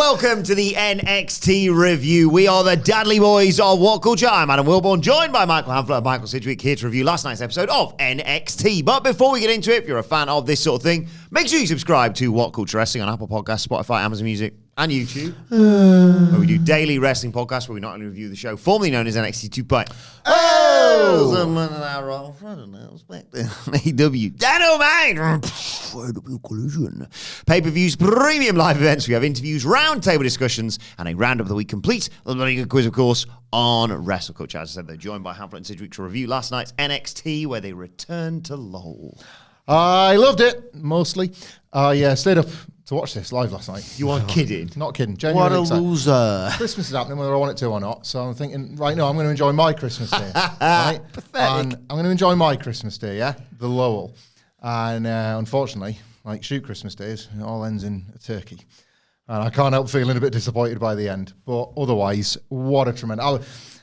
welcome to the NXT review. We are the Dadley Boyz of What Culture. I'm Adam Wilborn, joined by Michael Hamflett and Michael Sidgwick, here to review last night's episode of NXT. But before we get into it, if you're a fan of this sort of thing, make sure you subscribe to WhatCulture Wrestling on Apple Podcasts, Spotify, Amazon Music, and YouTube, where we do daily wrestling podcasts where we not only review the show, formerly known as NXT 2.0. AEW Dynamite Collision, pay-per-views, premium live events. We have interviews, roundtable discussions, and a roundup of the week complete. A very good quiz, of course, on Wrestle Culture. As I said, they're joined by Hamflett and Sidgwick to review last night's NXT, where they returned to Lowell. I loved it, mostly. I stayed up to watch this live last night. You are kidding? Not kidding. Genuinely What a loser. Christmas is happening whether I want it to or not. So I'm thinking, right now, I'm going to enjoy my Christmas day. Right? Pathetic. And I'm going to enjoy my Christmas day, yeah? The Lowell. And unfortunately, like shoot Christmas days, it all ends in a turkey. And I can't help feeling a bit disappointed by the end. But otherwise, what a tremendous...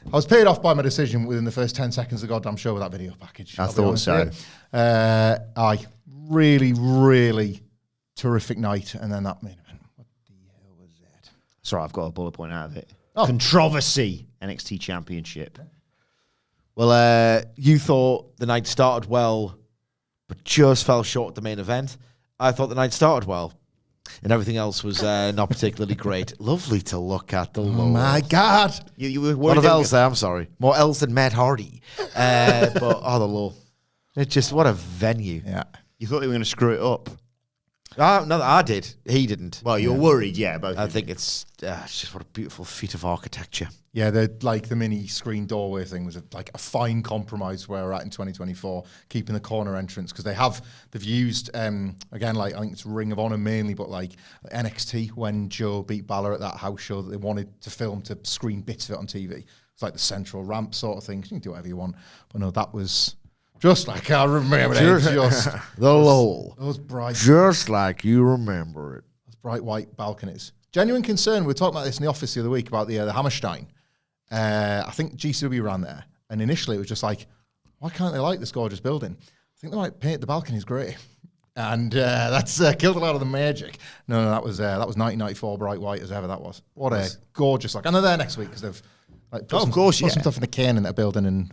I was paid off by my decision within the first 10 seconds of the goddamn show with that video package. I thought so. Really terrific night. And then that main event. What the hell was that? Sorry, I've got a bullet point out of it. Oh. Controversy, NXT Championship. Well, you thought the night started well, but just fell short at the main event. I thought the night started well, and everything else was not particularly great. Lovely to look at the Lowell. Oh my God. You were A worried lot of they were L's there, I'm sorry. More L's than Matt Hardy. But, the Lowell. It's just, what a venue. Yeah. You thought they were going to screw it up. No, I did. He didn't. Well, you're worried, yeah. Both I of think you. it's just what a beautiful feat of architecture. Yeah, the mini screen doorway thing was a fine compromise where we're at in 2024, keeping the corner entrance, because they've used again, like I think it's Ring of Honor mainly, but like NXT when Joe beat Balor at that house show that they wanted to film to screen bits of it on TV. It's like the central ramp sort of thing. You can do whatever you want, but no, that was just like I remember it. Just The Lowell. those bright, Just like you remember it. those bright white balconies. Genuine concern. We were talking about this in the office the other week about the Hammerstein. I think GCW ran there, and initially it was just like, why can't they like this gorgeous building? I think they might paint the balconies grey, and that's killed a lot of the magic. No, that was 1994 bright white as ever. That was what a gorgeous look. And they're there next week because they've put some stuff in the cane in their building, and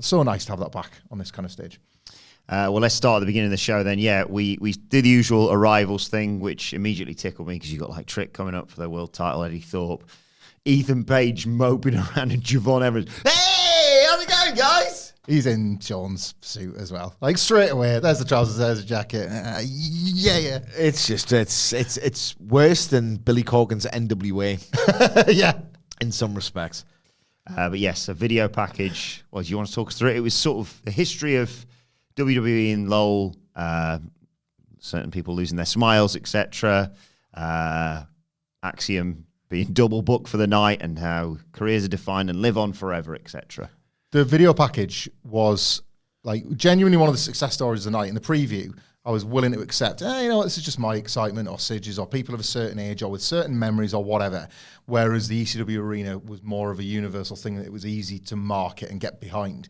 so nice to have that back on this kind of stage. Well, let's start at the beginning of the show then. Yeah, we did the usual arrivals thing, which immediately tickled me because you got like Trick coming up for the world title, Eddie Thorpe, Ethan Page moping around, and Javon Evans. Hey, how's it going, guys? He's in Sean's suit as well. Like straight away, there's the trousers, there's the jacket. Yeah. It's just it's worse than Billy Corgan's NWA. Yeah, in some respects. But yes, a video package. Well, do you want to talk us through it? It was sort of the history of WWE in Lowell, certain people losing their smiles, etc. Axiom being double booked for the night, and how careers are defined and live on forever, etc. the video package was like genuinely one of the success stories of the night. In the preview, I was willing to accept, this is just my excitement or Sidge's or people of a certain age or with certain memories or whatever. Whereas the ECW arena was more of a universal thing that it was easy to market and get behind.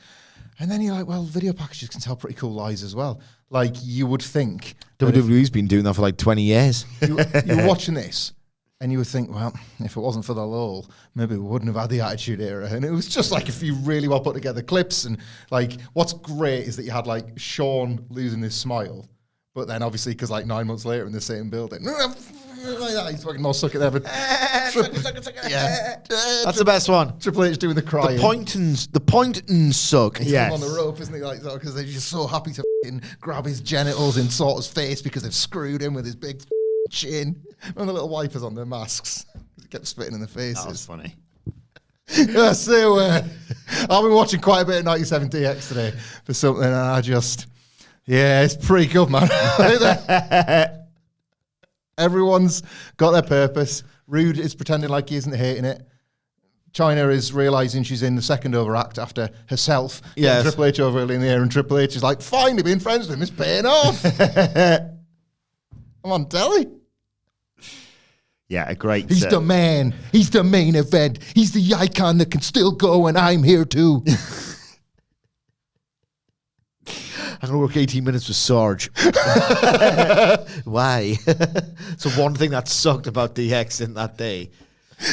And then you're like, well, video packages can tell pretty cool lies as well. Like you would think. WWE's been doing that for like 20 years. You're watching this and you would think, well, if it wasn't for the Lowell, maybe we wouldn't have had the Attitude Era. And it was just like a few really well put together clips. And like, what's great is that you had like Sean losing his smile. But then obviously, because like 9 months later in the same building, like that, he's fucking more suck it there. But Yeah, that's the best one. Triple H doing the crying. The point and suck. He's on the rope, isn't he? Like that, because they're just so happy to grab his genitals in sort of face because they've screwed him with his big chin. And the little wipers on their masks. He kept spitting in the faces. That was funny. Yeah, so I've been watching quite a bit of 97 DX today for something, and I just, it's pretty good, man. Everyone's got their purpose. Rude is pretending like he isn't hating it. Chyna is realising she's in the second overact after herself. Yes. Triple H over early in the air, and Triple H is like, finally being friends with him is paying off. I'm on telly. Yeah, a great... He's the man. He's the main event. He's the icon that can still go, and I'm here too. I'm going to work 18 minutes with Sarge. Why? So one thing that sucked about DX in that day.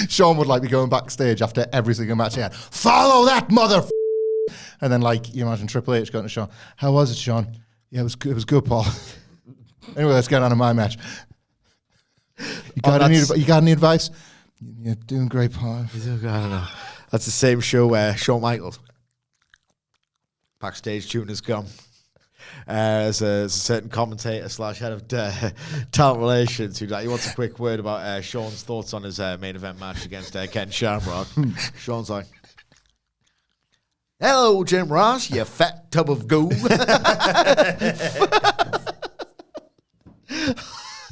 Sean would be going backstage after every single match he had. Follow that mother. And then you imagine Triple H going to Sean. How was it, Sean? Yeah, it was good. It was good, Paul. Anyway, let's get on to my match. You got any advice? You're doing great, Paul. I don't know. That's the same show where Shawn Michaels backstage chewing his gum. As a certain commentator / head of talent relations who he wants a quick word about Sean's thoughts on his main event match against Ken Shamrock. Sean's like, "Hello, Jim Ross, you fat tub of goo."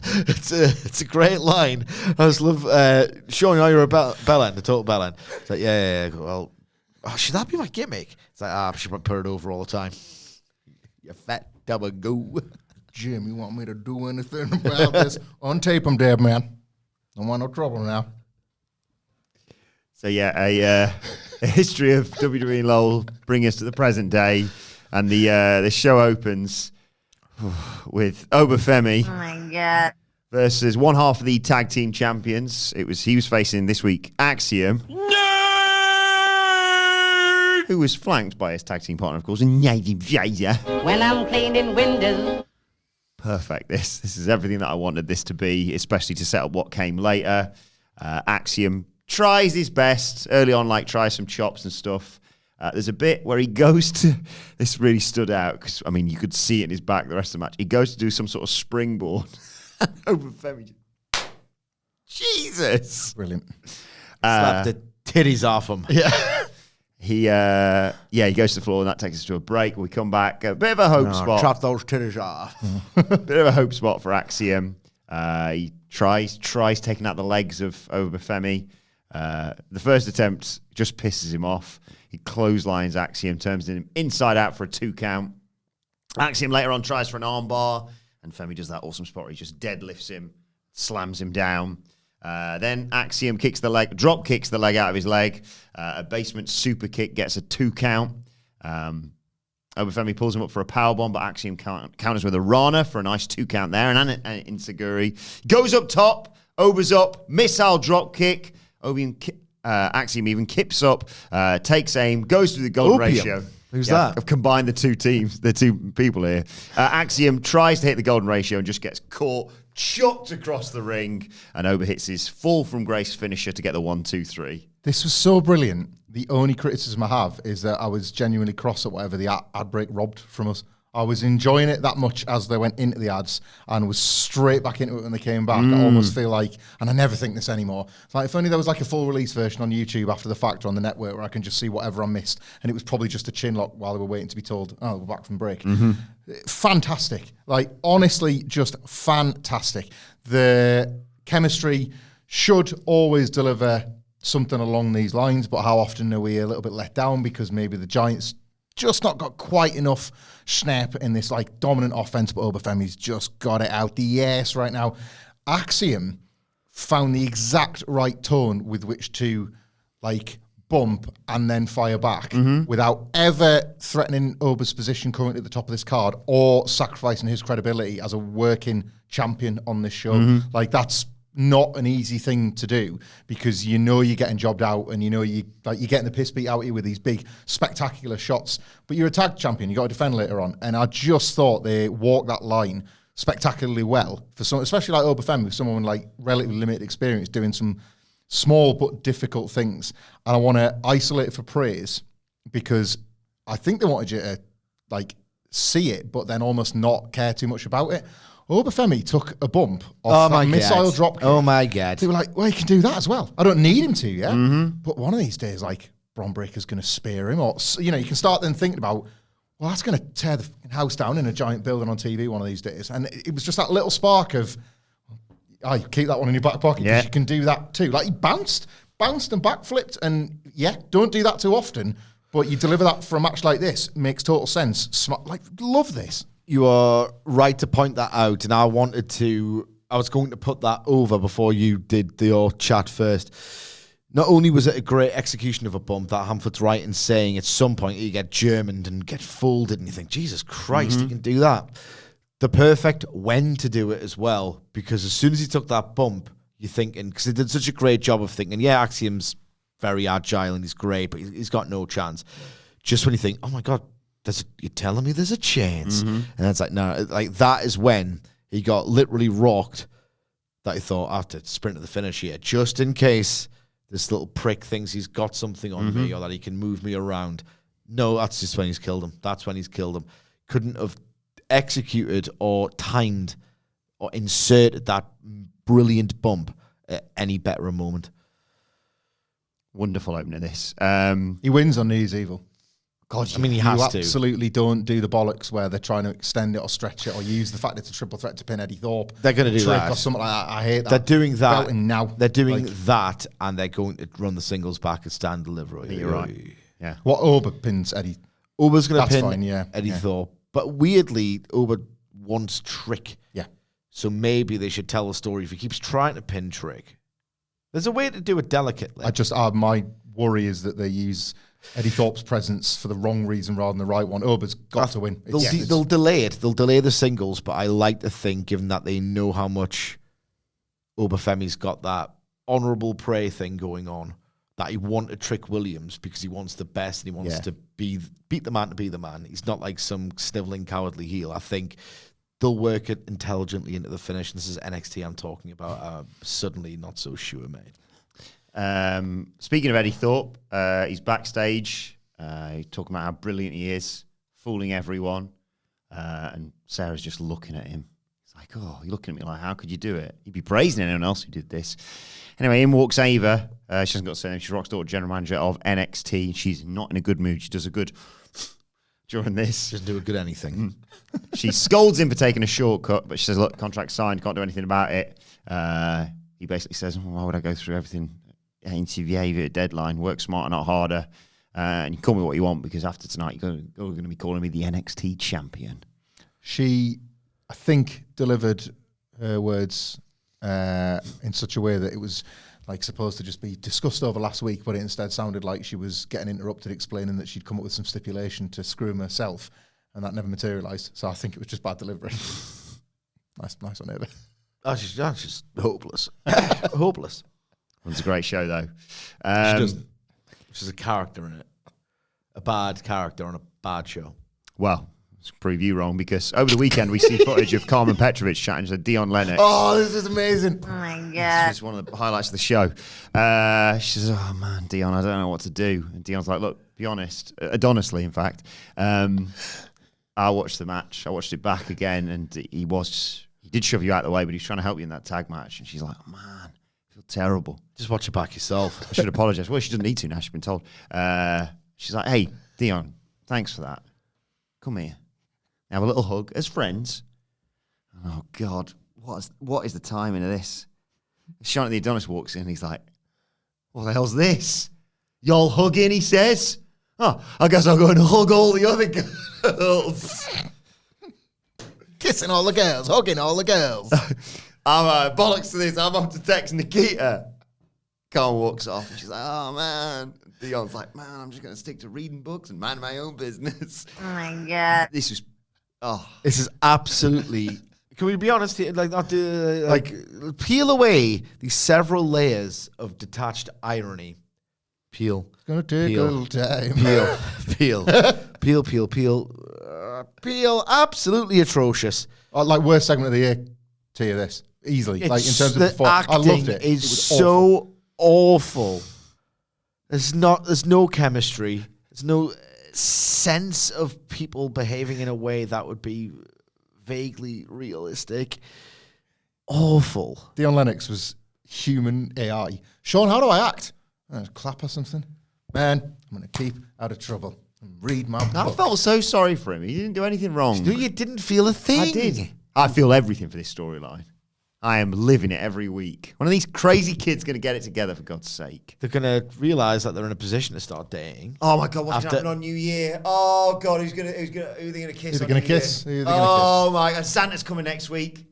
It's a great line. I just love Sean. You're a bell end, a total bell end. It's like, yeah. Well, should that be my gimmick? It's like, I should put it over all the time. You fat tub of goo. Jim, you want me to do anything about this? Untape him, dead man. Don't want no trouble now. So a history of WWE and LOL bring us to the present day, and the show opens with Obafemi. Oh my God. Versus one half of the tag team champions. He was facing this week Axiom, who was flanked by his tag team partner, of course, Nathan Fraser. When I'm cleaning windows. Perfect. This is everything that I wanted this to be, especially to set up what came later. Axiom tries his best early on, tries some chops and stuff. There's a bit where he goes to, this really stood out because, you could see it in his back the rest of the match. He goes to do some sort of springboard. Jesus. Brilliant. Slapped the titties off him. Yeah. He goes to the floor and that takes us to a break. We come back. A bit of a hope spot. Chop those titties off. Bit of a hope spot for Axiom. He tries taking out the legs of Obafemi. The first attempt just pisses him off. He clotheslines Axiom, turns him inside out for a 2 count. Axiom later on tries for an armbar, and Femi does that awesome spot where he just deadlifts him, slams him down. Then Axiom drop kicks the leg out of his leg. A basement super kick gets a 2 count. Obafemi pulls him up for a powerbomb, but Axiom counters with a Rana for a nice 2 count there. And an Insaguri goes up top, Oba's up, missile drop kick. Axiom even kips up, takes aim, goes through the golden ratio. Who's that? I've combined the two teams, the two people here. Axiom tries to hit the golden ratio and just gets caught, chucked across the ring, and Oba hits his fall from grace finisher to get the 1, 2, 3. This was so brilliant. The only criticism I have is that I was genuinely cross at whatever the ad break robbed from us. I was enjoying it that much as they went into the ads and was straight back into it when they came back. I almost feel like, and I never think this anymore, it's like if only there was a full release version on YouTube after the fact or on the network where I can just see whatever I missed, and it was probably just a chin lock while they were waiting to be told, oh, we're back from break. Fantastic. Honestly, just fantastic. The chemistry should always deliver something along these lines, but how often are we a little bit let down because maybe the Giants just not got quite enough snap in this dominant offense, but Obafemi's just got it out the ass right now. Axiom found the exact right tone with which to bump and then fire back without ever threatening Oba's position currently at the top of this card or sacrificing his credibility as a working champion on this show. That's not an easy thing to do because you're getting jobbed out and you're getting the piss beat out of you with these big spectacular shots, but you're a tag champion, you got to defend later on. And I just thought they walked that line spectacularly well for some, especially Obafemi, with someone relatively limited experience doing some small but difficult things. And I want to isolate it for praise because I think they wanted you to see it but then almost not care too much about it. Obafemi took a bump off that missile drop kick. Oh my God. They were like, well, he can do that as well. I don't need him to, yeah? But one of these days, Bron Breakker's going to spear him. Or, you can start then thinking about, well, that's going to tear the house down in a giant building on TV one of these days. And it was just that little spark of, keep that one in your back pocket because you can do that too. He bounced and backflipped. And don't do that too often. But you deliver that for a match like this. Makes total sense. Love this. You are right to point that out, and I was going to put that over before you did your chat first. Not only was it a great execution of a bump, that Hamford's right in saying at some point you get Germaned and get folded, and you think, Jesus Christ, he can do that. The perfect when to do it as well, because as soon as he took that bump, you're thinking, because he did such a great job of thinking, yeah, Axiom's very agile and he's great, but he's got no chance. Just when you think, oh my God, you're telling me there's a chance. And it's like, no, like that is when he got literally rocked, that he thought, I have to sprint to the finish here, just in case this little prick thinks he's got something on me or that he can move me around. No, that's just when he's killed him. That's when he's killed him. Couldn't have executed or timed or inserted that brilliant bump at any better a moment. Wonderful opening of this. He wins on New Year's Evil. God, I mean, he has to. You absolutely don't do the bollocks where they're trying to extend it or stretch it or use the fact it's a triple threat to pin Eddie Thorpe. They're going to do that. Or something like that. I hate that. They're doing that. Belting now. They're doing that, and they're going to run the singles back and stand deliver. You're right. Yeah. What Ober pins Eddie? Ober's going to pin fine, Eddie Thorpe. But weirdly, Ober wants Trick. Yeah. So maybe they should tell a story if he keeps trying to pin Trick. There's a way to do it delicately. My worry is that they use Eddie Thorpe's presence for the wrong reason rather than the right one. Ober's got to win. They'll delay it. They'll delay the singles, but I like to think, given that they know how much Oberfemi's got that honourable prey thing going on, that he wanted Trick Williams because he wants the best and he wants to beat the man to be the man. He's not like some snivelling, cowardly heel. I think they'll work it intelligently into the finish. This is NXT I'm talking about. Suddenly not so sure, mate. Speaking of Eddie Thorpe, he's backstage. He's talking about how brilliant he is, fooling everyone. And Sarah's just looking at him. It's like, oh, you're looking at me like, how could you do it? You'd be praising anyone else who did this. Anyway, in walks Ava. She hasn't got a surname. She's Rock's daughter, general manager of NXT. She's not in a good mood. She does a good during this. Doesn't do a good anything. She scolds him for taking a shortcut, but she says, look, contract signed, can't do anything about it. He basically says, why would I go through everything? Interview a deadline, work smarter, not harder. And you call me what you want because after tonight, you're going to be calling me the NXT champion. She, I think, delivered her words in such a way that it was like supposed to just be discussed over last week, but it instead sounded like she was getting interrupted, explaining that she'd come up with some stipulation to screw him herself, and that never materialised. So I think it was just bad delivery. nice on Ava. That's just hopeless. Hopeless. It's a great show, though. She doesn't. She's a character in it. A bad character on a bad show. Well, let's prove you wrong, because over the weekend we see footage of Carmen Petrovic chatting to Dion Lennox. Oh, this is amazing. Oh my This God. is one of the highlights of the show. She says, oh, man, Dion, I don't know what to do. And Dion's like, look, be honest. Adonistly, in fact. I watched the match. I watched it back again, and he did shove you out of the way, but he's trying to help you in that tag match. And she's like, oh, man. Feel terrible. Just watch it back yourself. I should apologise. Well, she doesn't need to now. She's been told. She's like, hey, Dion, thanks for that. Come here. Have a little hug as friends. Oh, God. What is the timing of this? Sean the Adonis walks in. He's like, what the hell's this? Y'all hugging, he says. Oh, I guess I'll go and hug all the other girls. Kissing all the girls, hugging all the girls. I'm bollocks to this. I'm up to text Nikita. Carl walks off and she's like, oh, man. Dion's like, man, I'm just going to stick to reading books and mind my own business. Oh my God. This was, This is absolutely. Can we be honest here? Like peel away these several layers of detached irony. Peel. It's going to take a little time. Peel. Absolutely atrocious. Like worst segment of the year to you, this. Easily. Like in terms of performance. I loved it. It was so so awful. There's no chemistry. There's no sense of people behaving in a way that would be vaguely realistic. Awful. Dion Lennox was human AI. Sean, how do I act? Clap or something? Man, I'm going to keep out of trouble and read my book. I felt so sorry for him. He didn't do anything wrong. You didn't feel a thing. I did. I feel everything for this storyline. I am living it every week. One of these crazy kids going to get it together, for God's sake. They're going to realise that they're in a position to start dating. Oh my God, what's going to happen on New Year? Oh God, who are they going to kiss? Who are they going to kiss? Oh my God, Santa's coming next week.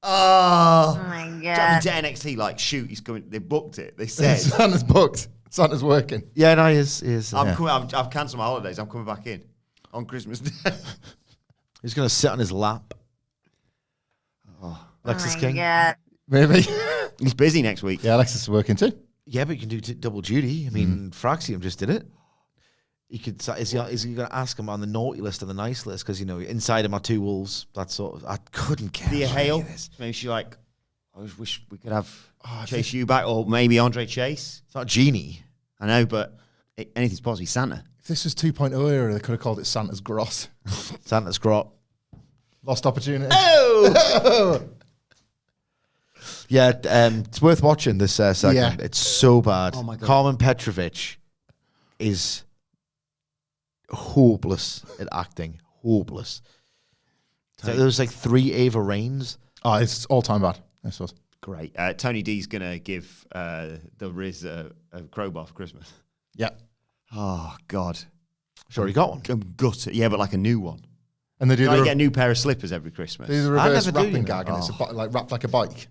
Oh. Oh my I god. mean, to NXT, like, shoot, he's coming. They booked it. They said. Santa's booked. Santa's working. Yeah, no, he is. I've cancelled my holidays. I'm coming back in on Christmas Day. He's going to sit on his lap. Lexus Oh my King. god. Maybe. He's busy next week. Yeah, Alexis is working too. Yeah, but you can do double duty. I mean, Fraxium just did it. He could. Is he going to ask him on the naughty list or the nice list? Because, inside him are two wolves. That sort of. I couldn't care. Thea Hale. Maybe she I just wish we could have Chase Eubank or maybe Andre Chase. It's not Genie. I know, but anything's possible. He's Santa. If this was 2.0 era, they could have called it Santa's Grot. Santa's Grot. Lost opportunity. Oh! Yeah, it's worth watching this second. Yeah. It's so bad. Oh my God. Carmen Petrovich is hopeless at acting. Hopeless. So there was 3 Ava Rains. Oh, it's all time bad. This was. Great. Tony D's going to give the Riz a crowbar for Christmas. Yeah. Oh, God. Sure, he got one. I'm gutted. Yeah, but like a new one. And they do You get a new pair of slippers every Christmas. they do the reverse never do, wrapping you know. gag, and it's wrapped like a bike.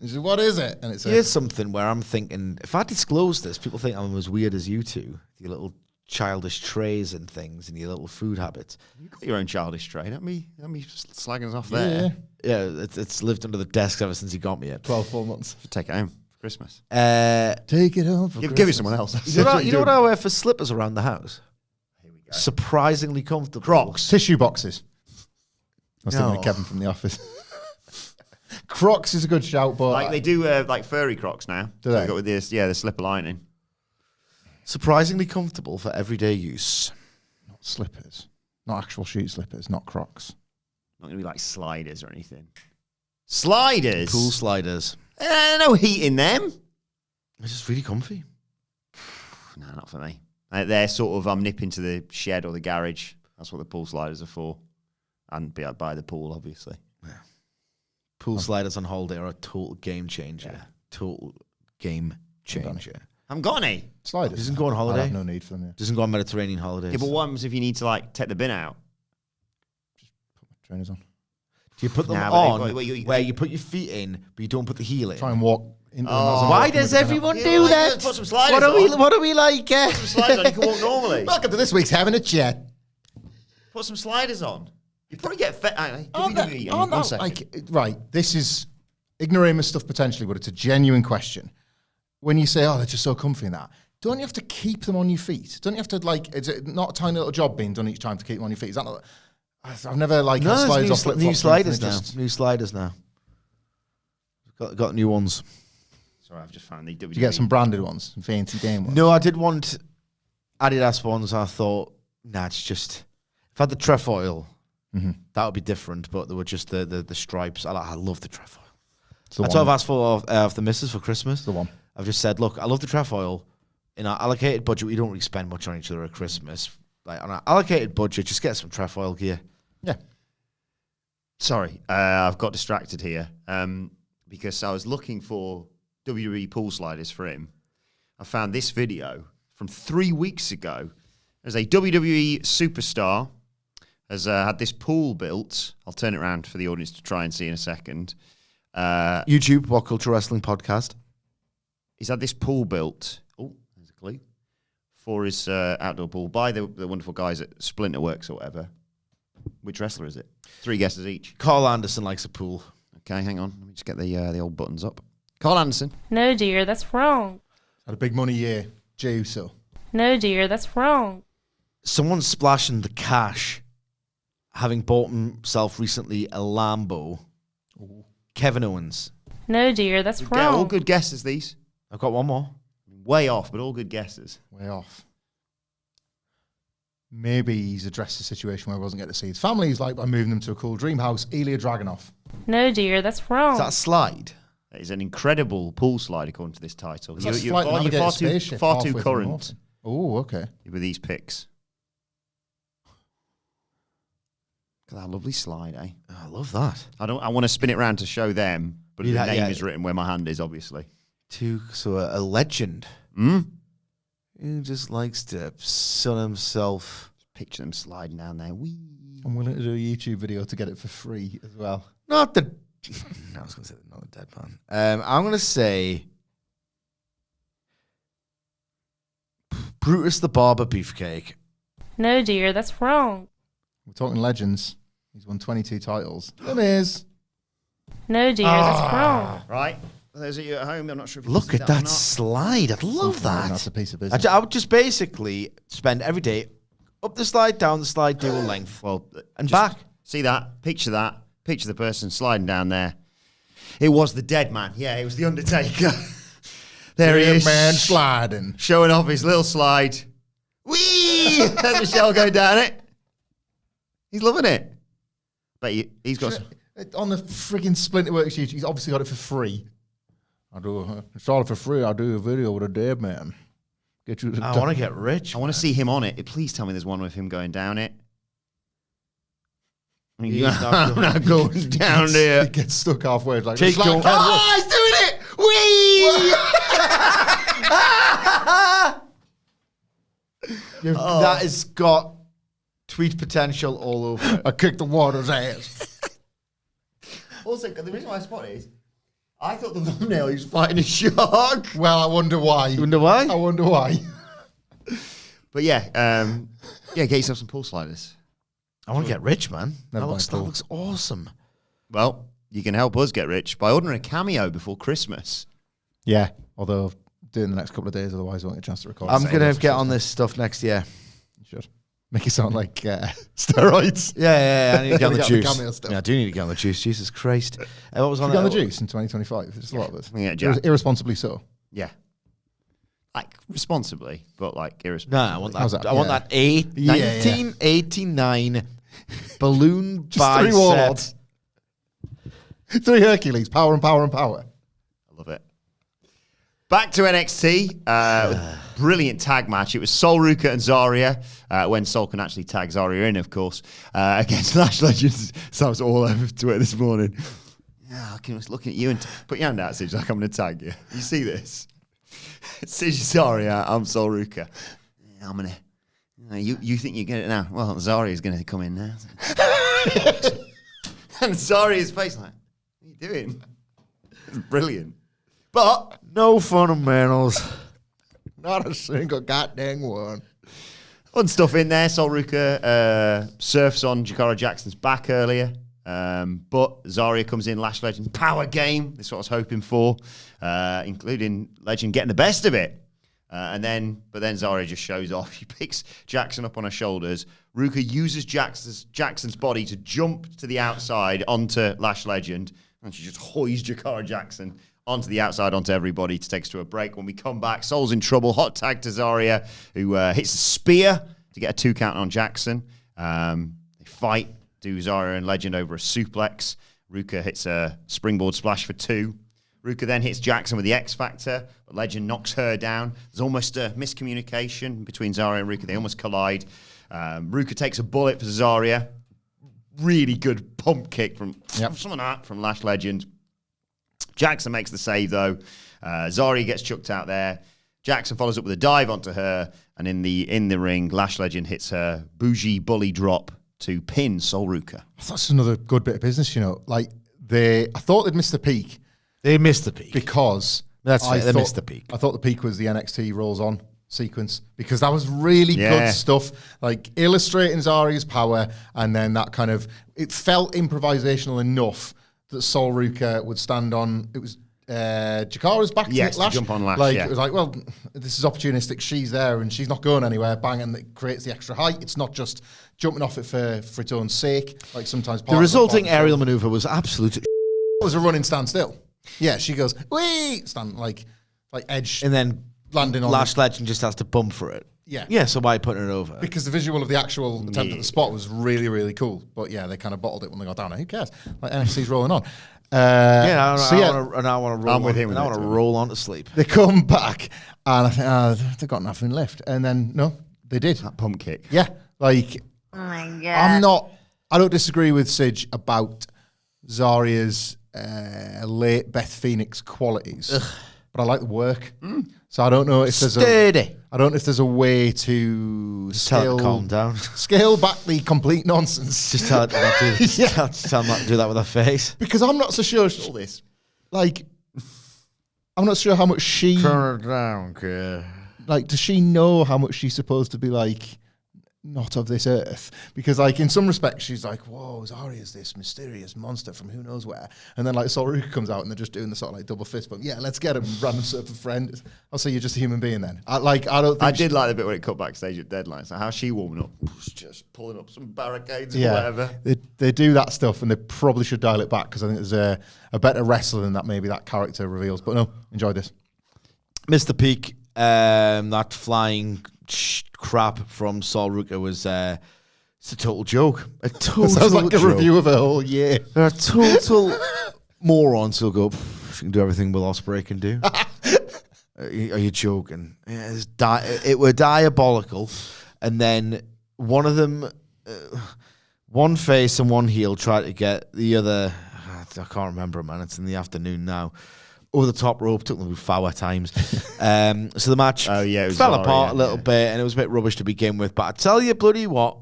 He says, what is it? And it's Here's something where I'm thinking, if I disclose this, people think I'm as weird as you two. Your little childish trays and things and your little food habits. You've got your own childish tray. Don't be slagging us off there. yeah, Yeah, it's lived under the desk ever since he got me it. 12 full months. Should take it home for Christmas. Take it home for Give it someone else. You know what I wear for slippers around the house? Here we go. Surprisingly comfortable. Crocs. Tissue boxes. I was thinking No. of Kevin from The Office. Crocs is a good shout, but Like they do like furry Crocs now. Do So they? they've got with this, the slipper lining. Surprisingly comfortable for everyday use. not slippers, not actual shoe slippers, not Crocs. Not going to be like sliders or anything. Sliders? Pool sliders. No heat in them. They're just really comfy. No, not for me. They're sort of, I'm nipping to the shed or the garage. That's what the pool sliders are for. And be out by the pool, obviously. Pool sliders on holiday are a total game changer. Yeah. Total game changer. I haven't got any. Sliders. Doesn't go on I holiday. have no need for them. Yeah. Doesn't go on Mediterranean holidays. Yeah, but what happens if you need to like take the bin out? Trainers on. Do you put them Nah, but on you- where you put your feet in, but you don't put the heel in? Try and walk into them. Oh. as I'm Why walking does with them everyone out. do well, that? just put some sliders What are we? on. What are we like? Sliders on, you can walk normally. Welcome to this week's Having a Chat. Put some sliders on. You probably get fed. Aren't WWE. that- aren't One that, second. like, right, this is ignoramus stuff potentially, but it's a genuine question. When you say, oh, they're just so comfy in that, don't you have to keep them on your feet? Don't you have to, like, is it not a tiny little job being done each time to keep them on your feet? Is that not, I've never, like, had No, sliders there's off flip-flops. new sliders and now. just- New sliders now. Got new ones. Sorry, I've just found the WWE. Did you get some branded ones, some fancy game ones? No, I did want Adidas ones. I thought, nah, it's just if I had the trefoil, that would be different. But they were just the stripes. I love the trefoil. It's the That's what I've one. asked for of the missus for Christmas. The one. I've just said, look, I love the trefoil. In our allocated budget, we don't really spend much on each other at Christmas. Like on our allocated budget, just get some trefoil gear. Yeah. Sorry, I've got distracted here because I was looking for WWE pool sliders for him. I found this video from 3 weeks ago. There's a WWE superstar has had this pool built. I'll turn it around for the audience to try and see in a second. YouTube, WhatCulture Wrestling podcast. He's had this pool built. Oh, there's a clue. For his outdoor pool by the wonderful guys at Splinter Works or whatever. Which wrestler is it? 3 guesses each. Carl Anderson likes a pool. Okay, hang on. Let me just get the old buttons up. Carl Anderson. No, dear, that's wrong. Had a big money year. Jey Uso. No, dear, that's wrong. Someone's splashing the cash, having bought himself recently a Lambo. Kevin Owens. No, dear, that's Yeah, all wrong. good guesses, these. I've got one more. Way off, but all good guesses. Way off. Maybe he's addressed the situation where he wasn't getting to see his family. He's like, by moving them to a cool dream house. Ilya Dragunov. No, dear, that's Is wrong. that a slide? That is an incredible pool slide according to this title. That's You're Flight far Navigator too, spaceship far halfway too through the current water. Oh, okay. with these picks. Look at that lovely slide, eh? Oh, I love that. I want to spin it around to show them, but Yeah, the name yeah. is written where my hand is, obviously. So a legend Hmm? who just likes to sun himself. Picture them sliding down there. Whee. I'm willing to do a YouTube video to get it for free as well. Not the No, I was going to say another dead man. I'm going to say Brutus the Barber Beefcake. No, dear, that's wrong. We're talking legends. He's won 22 titles. There is. No, dear, that's wrong. Right. For those of you at home, I'm not sure if you Look can see at that or that not. slide. I'd love that. That's a piece of business. I would just basically spend every day up the slide, down the slide, dual length, Well, and just back. See that? Picture that. Picture the person sliding down there. It was the dead man. Yeah, it was the Undertaker. There he is. Man sliding. Showing off his little slide. Whee! There's Michelle going down it. He's loving it. Bet you, he's got... On the friggin' Splinterworks YouTube, he's obviously got it for free. It's all for free. I'll do a video with a dead man. Get you. I want to get rich. I want to see him on it. Please tell me there's one with him going down it. He's not I'm not going down there. He gets stuck halfway. Like, Jake, it's like, don't- Oh, he's doing it! Whee! That has got tweet potential all over it. I kicked the water's ass. Also, the reason why I spotted it is I thought the thumbnail he was fighting a shark. Well, I wonder why. You wonder why? I wonder why. But yeah, get yourself some pool sliders. I want to get rich, man. Never That buy a pool. looks awesome. Well, you can help us get rich by ordering a cameo before Christmas. Yeah, although doing the next couple of days, otherwise I won't get a chance to record. I'm going to get on this stuff next year. You should. Make it sound like steroids. Yeah, I need to get on the Get on the juice. cameo stuff. Yeah, I do need to get on the juice. Jesus Christ. What was on Should we that? get on the juice in 2025? It's a lot of us. Yeah, Jack. Irresponsibly so. Yeah. Like, responsibly, but like No, irresponsibly. I want How's that. that? I want Yeah. that Yeah. 1989 balloon Just 3 bicep. warlords. 3 Hercules. Power and power and power. I love it. Back to NXT. Brilliant tag match. It was Sol Ruka and Zarya, when Sol can actually tag Zarya in, of course, against Lash Legends. So I was all over Twitter this morning. Yeah, I was looking at you and put your hand out, Sige, like I'm going to tag you. You see this? Sige Zarya, I'm Sol Ruka. Yeah, I'm going to... You think you get it now? Well, Zarya's going to come in now. And Zarya's face like, what are you doing? It's brilliant. But... No fundamentals. Not a single goddamn one. Fun stuff in there. Sol Ruka surfs on Jakara Jackson's back earlier. But Zarya comes in, Lash Legend power game. This is what I was hoping for, including Legend getting the best of it. But then Zarya just shows off. She picks Jackson up on her shoulders. Ruka uses Jackson's body to jump to the outside onto Lash Legend. And she just hoists Jakara Jackson onto the outside, onto everybody to take us to a break. When we come back, Sol's in trouble. Hot tag to Zarya, who hits a spear to get a 2 count on Jackson. They fight, do Zarya and Legend over a suplex. Ruka hits a springboard splash for 2. Ruka then hits Jackson with the X Factor, but Legend knocks her down. There's almost a miscommunication between Zarya and Ruka. They almost collide. Ruka takes a bullet for Zarya. Really good pump kick from Lash Legend. Jackson makes the save, though. Zarya gets chucked out there. Jackson follows up with a dive onto her, and in the ring, Lash Legend hits her bougie bully drop to pin Sol Ruka. That's another good bit of business, you know. Like, I thought they'd missed the peak They missed the peak. because That's I fair, they thought- missed the peak. I thought the peak was the NXT rolls on sequence because that was really Yeah. good stuff, like illustrating Zarya's power, and then that kind of, it felt improvisational enough that Sol Ruka would stand on, it was Jakara's back Yes, to Lash. to jump on Lash, Like, yeah. it was like, well, this is opportunistic, she's there and she's not going anywhere, bang, and it creates the extra height. It's not just jumping off it for its own sake, like sometimes The resulting aerial maneuver was absolute. it was a running standstill. Yeah, she goes, wee, stand like edge And then landing on Lash Legend just has to bump for it. Yeah. Yeah, so why putting it over? because the visual of the actual attempt at the spot was really, really cool. But yeah, they kind of bottled it when they got down there. Who cares? Like NXT's rolling on. Yeah, so yeah, I want to roll. I'm with him with I it want to too. roll on to sleep. they come back and I think they've got nothing left. And then no, they did. That pump kick. Yeah, like Oh my god. I don't disagree with Sige about Zarya's late Beth Phoenix qualities. but I like the work. So I don't know if there's a way to calm down. Scale back the complete nonsense. Just tell her to not do, tell her not to do that with her face. Because I'm not so sure. All this, like, I'm not sure how much she. Turn her down, kid. Like, does she know how much she's supposed to be like? Not of this earth, because like in some respects she's like, whoa, Zarya's this mysterious monster from who knows where, and then like Sol Ruka comes out and they're just doing the sort of like double fist bump. Yeah, let's get him, random surfer friend. I'll say you're just a human being then. I don't think I did like the bit when it cut backstage at Deadline. So how she warming up, just pulling up some barricades or whatever. They do that stuff and they probably should dial it back, because I think there's a better wrestler than that maybe that character reveals. But no, enjoy this. Mr. Peak, that flying crap from Sol Ruka was it's a total joke. A total Sounds like joke. a review of a whole year. There are total morons who'll go, she can do everything Will Ospreay can do. Are you joking? Yeah, it were diabolical. And then one of them, one face and one heel tried to get the other, I can't remember, man. It's in the afternoon now. Over the top rope, took them through 4 times. So the match fell apart a little bit, and it was a bit rubbish to begin with. But I tell you what.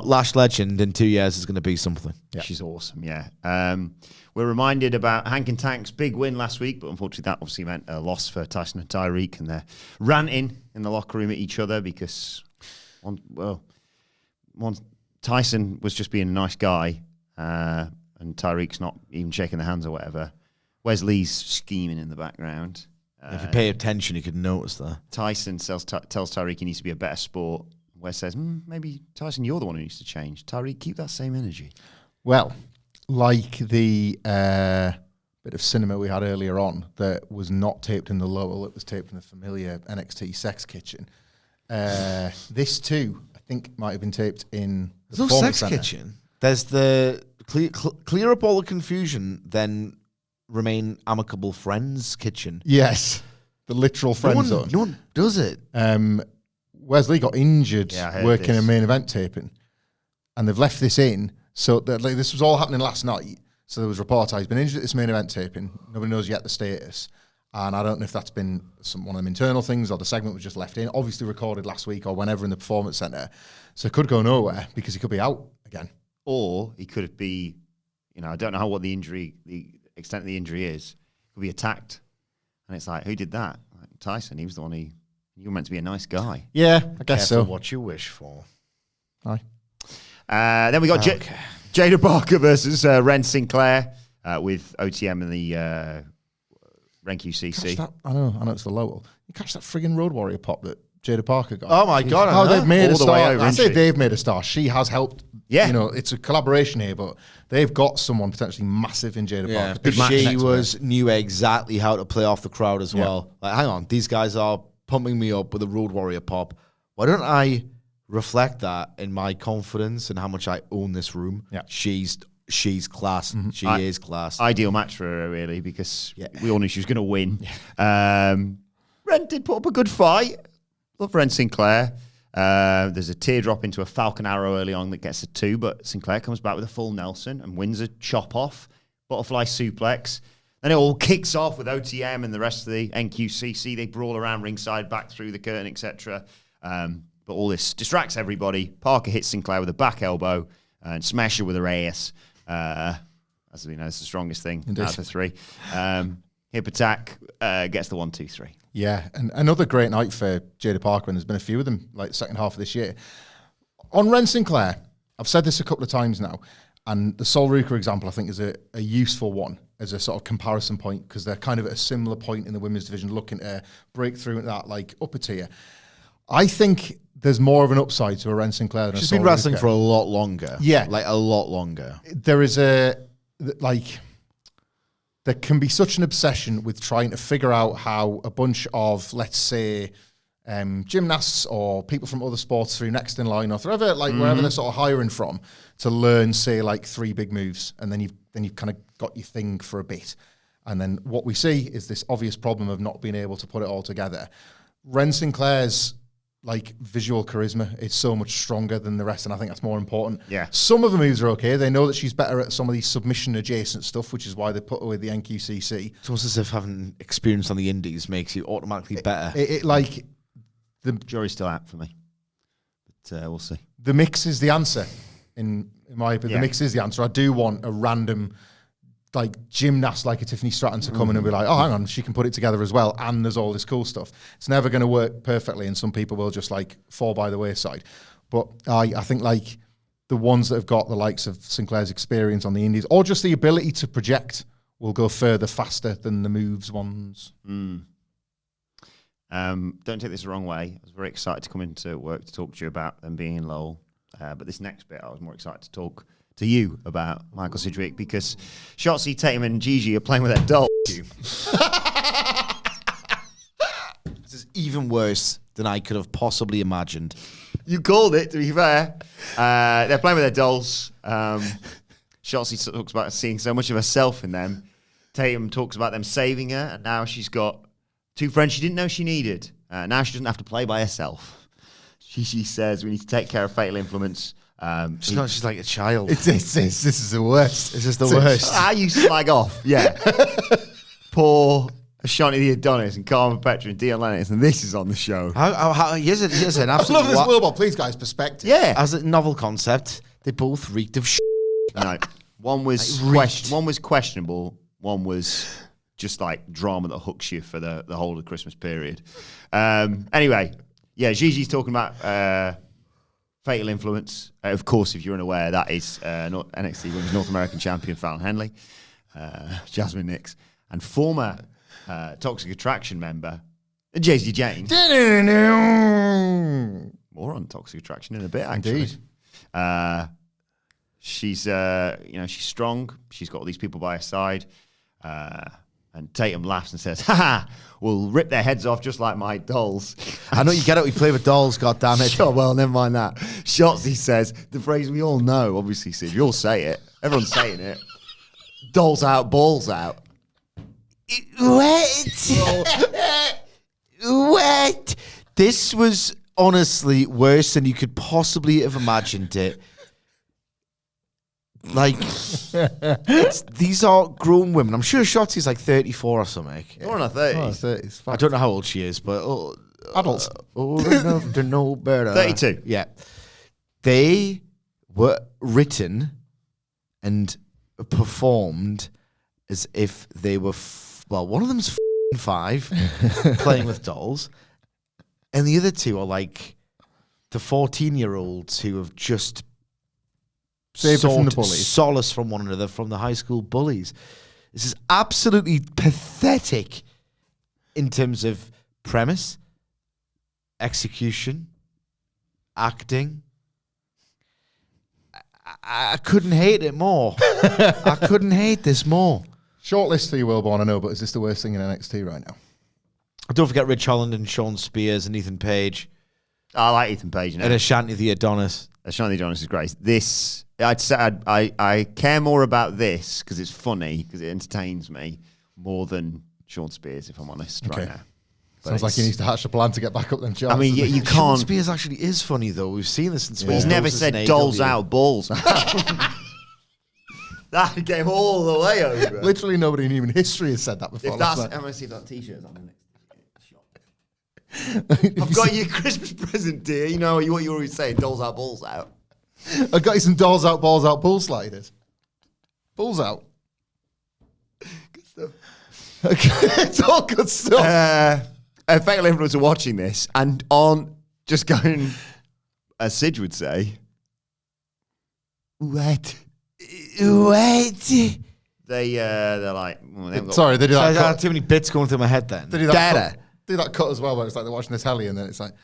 Lash Legend in 2 years is going to be something. Yeah. She's awesome, yeah. We're reminded about Hank and Tank's big win last week, but unfortunately that obviously meant a loss for Tyson and Tyreek, and they're ranting in the locker room at each other because, Tyson was just being a nice guy, and Tyreek's not even shaking the hands or whatever. Wesley's scheming in the background. If you pay attention, you could notice that. Tyson tells Tyreek he needs to be a better sport. Wes says, maybe, Tyson, you're the one who needs to change. Tyreek, keep that same energy. Well, like the bit of cinema we had earlier on that was not taped in the Lowell, it was taped in the familiar NXT Sex Kitchen. This too, I think, might have been taped in the There's no Sex Kitchen. There's the clear up all the confusion, then remain amicable friends kitchen. Yes, the literal friend zone. No one does it. Wesley got injured working a main event taping, and they've left this in. So that, like, this was all happening last night. So there was reports he's been injured at this main event taping. Nobody knows yet the status. And I don't know if that's been one of them internal things or the segment was just left in. Obviously recorded last week or whenever in the Performance Centre. So it could go nowhere because he could be out again. Or he could be, I don't know what the extent of the injury is. He could be attacked. And it's like, who did that? Like, Tyson, he was the one you were meant to be a nice guy. Yeah, I guess so. What you wish for. Aye. Then we got Jada Parker versus Ren Sinclair with OTM and the Ren QCC. I know it's the Lowell. You catch that friggin' Road Warrior pop that Jada Parker got. Oh my God. They've made all a the star. way over, I say she? they've made a star. She has helped. Yeah. It's a collaboration here, but they've got someone potentially massive in Jada Parker. But she knew exactly how to play off the crowd as well. Like, hang on, these guys are pumping me up with a Road Warrior pop. Why don't I reflect that in my confidence and how much I own this room? Yeah. She's class. Mm-hmm. She is class. Ideal match for her, really, because we all knew she was going to win. Ren did put up a good fight. Love Ren Sinclair. There's a teardrop into a Falcon Arrow early on that gets a 2, but Sinclair comes back with a full Nelson and wins a chop off, butterfly suplex. Then it all kicks off with OTM and the rest of the NQCC. They brawl around ringside, back through the curtain, etc. But all this distracts everybody. Parker hits Sinclair with a back elbow and smash her with a Reyes. As we know, it's the strongest thing out of the 3. Hip attack gets the 1, 2, 3. Yeah, and another great night for Jada Parker, and there's been a few of them, like second half of this year. On Ren Sinclair, I've said this a couple of times now, and the Sol Ruka example, I think, is a useful one as a sort of comparison point, because they're kind of at a similar point in the women's division, looking to break through into that like upper tier. I think there's more of an upside to a Ren Sinclair than She's been wrestling for a lot longer. Yeah. Like a lot longer. There is there can be such an obsession with trying to figure out how a bunch of, let's say, gymnasts or people from other sports through Next in Line or wherever, wherever they're sort of hiring from, to learn, say, like 3 big moves, and then you've kind of got your thing for a bit. And then what we see is this obvious problem of not being able to put it all together. Ren Sinclair's like visual charisma is so much stronger than the rest, and I think that's more important. Yeah. Some of the moves are okay. They know that she's better at some of these submission adjacent stuff, which is why they put her with the NQCC. It's almost as if having experience on the indies makes you automatically better. It like The jury's still out for me, but we'll see. the mix is the answer. In my opinion, the mix is the answer. I do want a random like gymnast like a Tiffany Stratton to come in and be like, oh, hang on, she can put it together as well, and there's all this cool stuff. It's never going to work perfectly, and some people will just like fall by the wayside. But I think like the ones that have got the likes of Sinclair's experience on the indies, or just the ability to project, will go further faster than the moves ones. Don't take this the wrong way. I was very excited to come into work to talk to you about them being in Lowell. But this next bit, I was more excited to talk to you about Michael Sidgwick, because Shotzi, Tatum, and Gigi are playing with their dolls. This is even worse than I could have possibly imagined. You called it, to be fair. They're playing with their dolls. Shotzi talks about seeing so much of herself in them. Tatum talks about them saving her, and now she's got 2 friends she didn't know she needed. Now she doesn't have to play by herself. She says we need to take care of fatal influence. She's like a child. This is the worst. This is the worst. How you slag off, yeah. Poor Ashanti the Adonis and Carmen Petra and Dion Lennox, and this is on the show. Here's an I absolute... love this Wilbur. Please, guys, perspective. Yeah. As a novel concept, they both reeked of shit. No, one was questionable. One was just like drama that hooks you for the whole of the Christmas period. Anyway, yeah, Gigi's talking about fatal influence. Of course, if you're unaware, that is NXT Women's North American Champion Fallon Henley, Jasmine Nix, and former Toxic Attraction member Jay-Z Jane. More on Toxic Attraction in a bit, actually. Indeed. She's she's strong. She's got all these people by her side. And Tatum laughs and says, "Ha! We'll rip their heads off just like my dolls." I know you get it. We play with dolls. God damn it. Sure, well, never mind that. Shotzi says the phrase we all know. Obviously, Sid, you all say it. Everyone's saying it. Dolls out, balls out. What? This was honestly worse than you could possibly have imagined it. Like, these are grown women. I'm sure Shotzi's like 34 or something. You're in her 30s. 30s. I don't know how old she is, but Adults. old enough to know better. 32. Yeah. They were written and performed as if they were, one of them's 5 playing with dolls, and the other 2 are like the 14-year-olds who have just Saved from the bullies. solace from one another from the high school bullies. This is absolutely pathetic in terms of premise, execution, acting. I couldn't hate it more. I couldn't hate this more. Short list for you, Wilborn, I know, but is this the worst thing in NXT right now? Don't forget Rich Holland and Sean Spears and Ethan Page. I like Ethan Page. And Ashanti the Adonis. Ashanti the Adonis is great. This, I'd say, I care more about this because it's funny, because it entertains me more than Sean Spears, if I'm honest, right now. Sounds like he needs to hatch a plan to get back up them charts. I mean, you Sean can't. Spears actually is funny, though. We've seen this in Space. He's never said dolls out, balls out. That came all the way over. Literally nobody in human history has said that before. If that's, I'm going to see if that t-shirt's on the next shop. I've got you a Christmas present, dear. You know what you always say, dolls out, balls out. I got you some dolls out, balls out, bull sliders. Bulls out. Good stuff. Okay, it's all good stuff. Fatal Influence are watching this and aren't just going, as Sid would say, what? They're like, Sorry, they do that. I Cut. had too many bits going through my head then. They do that cut. Do that cut as well, where it's like they're watching the telly, and then it's like,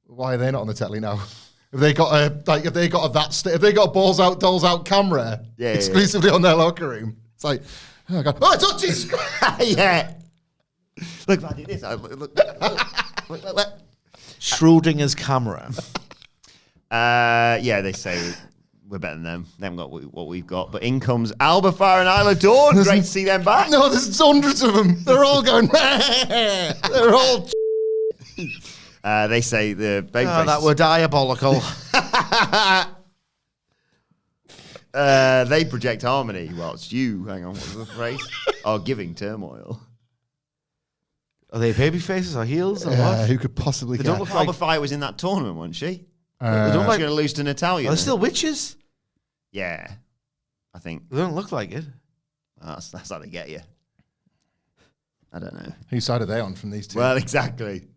why are they not on the telly now? Have they got a balls out, dolls out camera exclusively on their locker room? It's like, oh god, oh, it's on Jesus Christ. yeah. Look, if I do this, look. Schrodinger's camera. Yeah, they say we're better than them. They haven't got what we've got. But in comes Alba Fire and Isla Dawn. Great to see them back. No, there's hundreds of them. They're all going, they're all They say the babyface. Oh, that were diabolical. They project harmony whilst you, hang on, what was the phrase? Are giving turmoil. Are they baby faces or heels or what? Who could possibly They care? don't look Harbour like... Fight was in that tournament, wasn't she? They don't She's like... going to lose to Natalia. Are they then. still witches? Yeah, I think They don't look like it. that's how they get you. I don't know. Whose side are they on from these two? Well, exactly.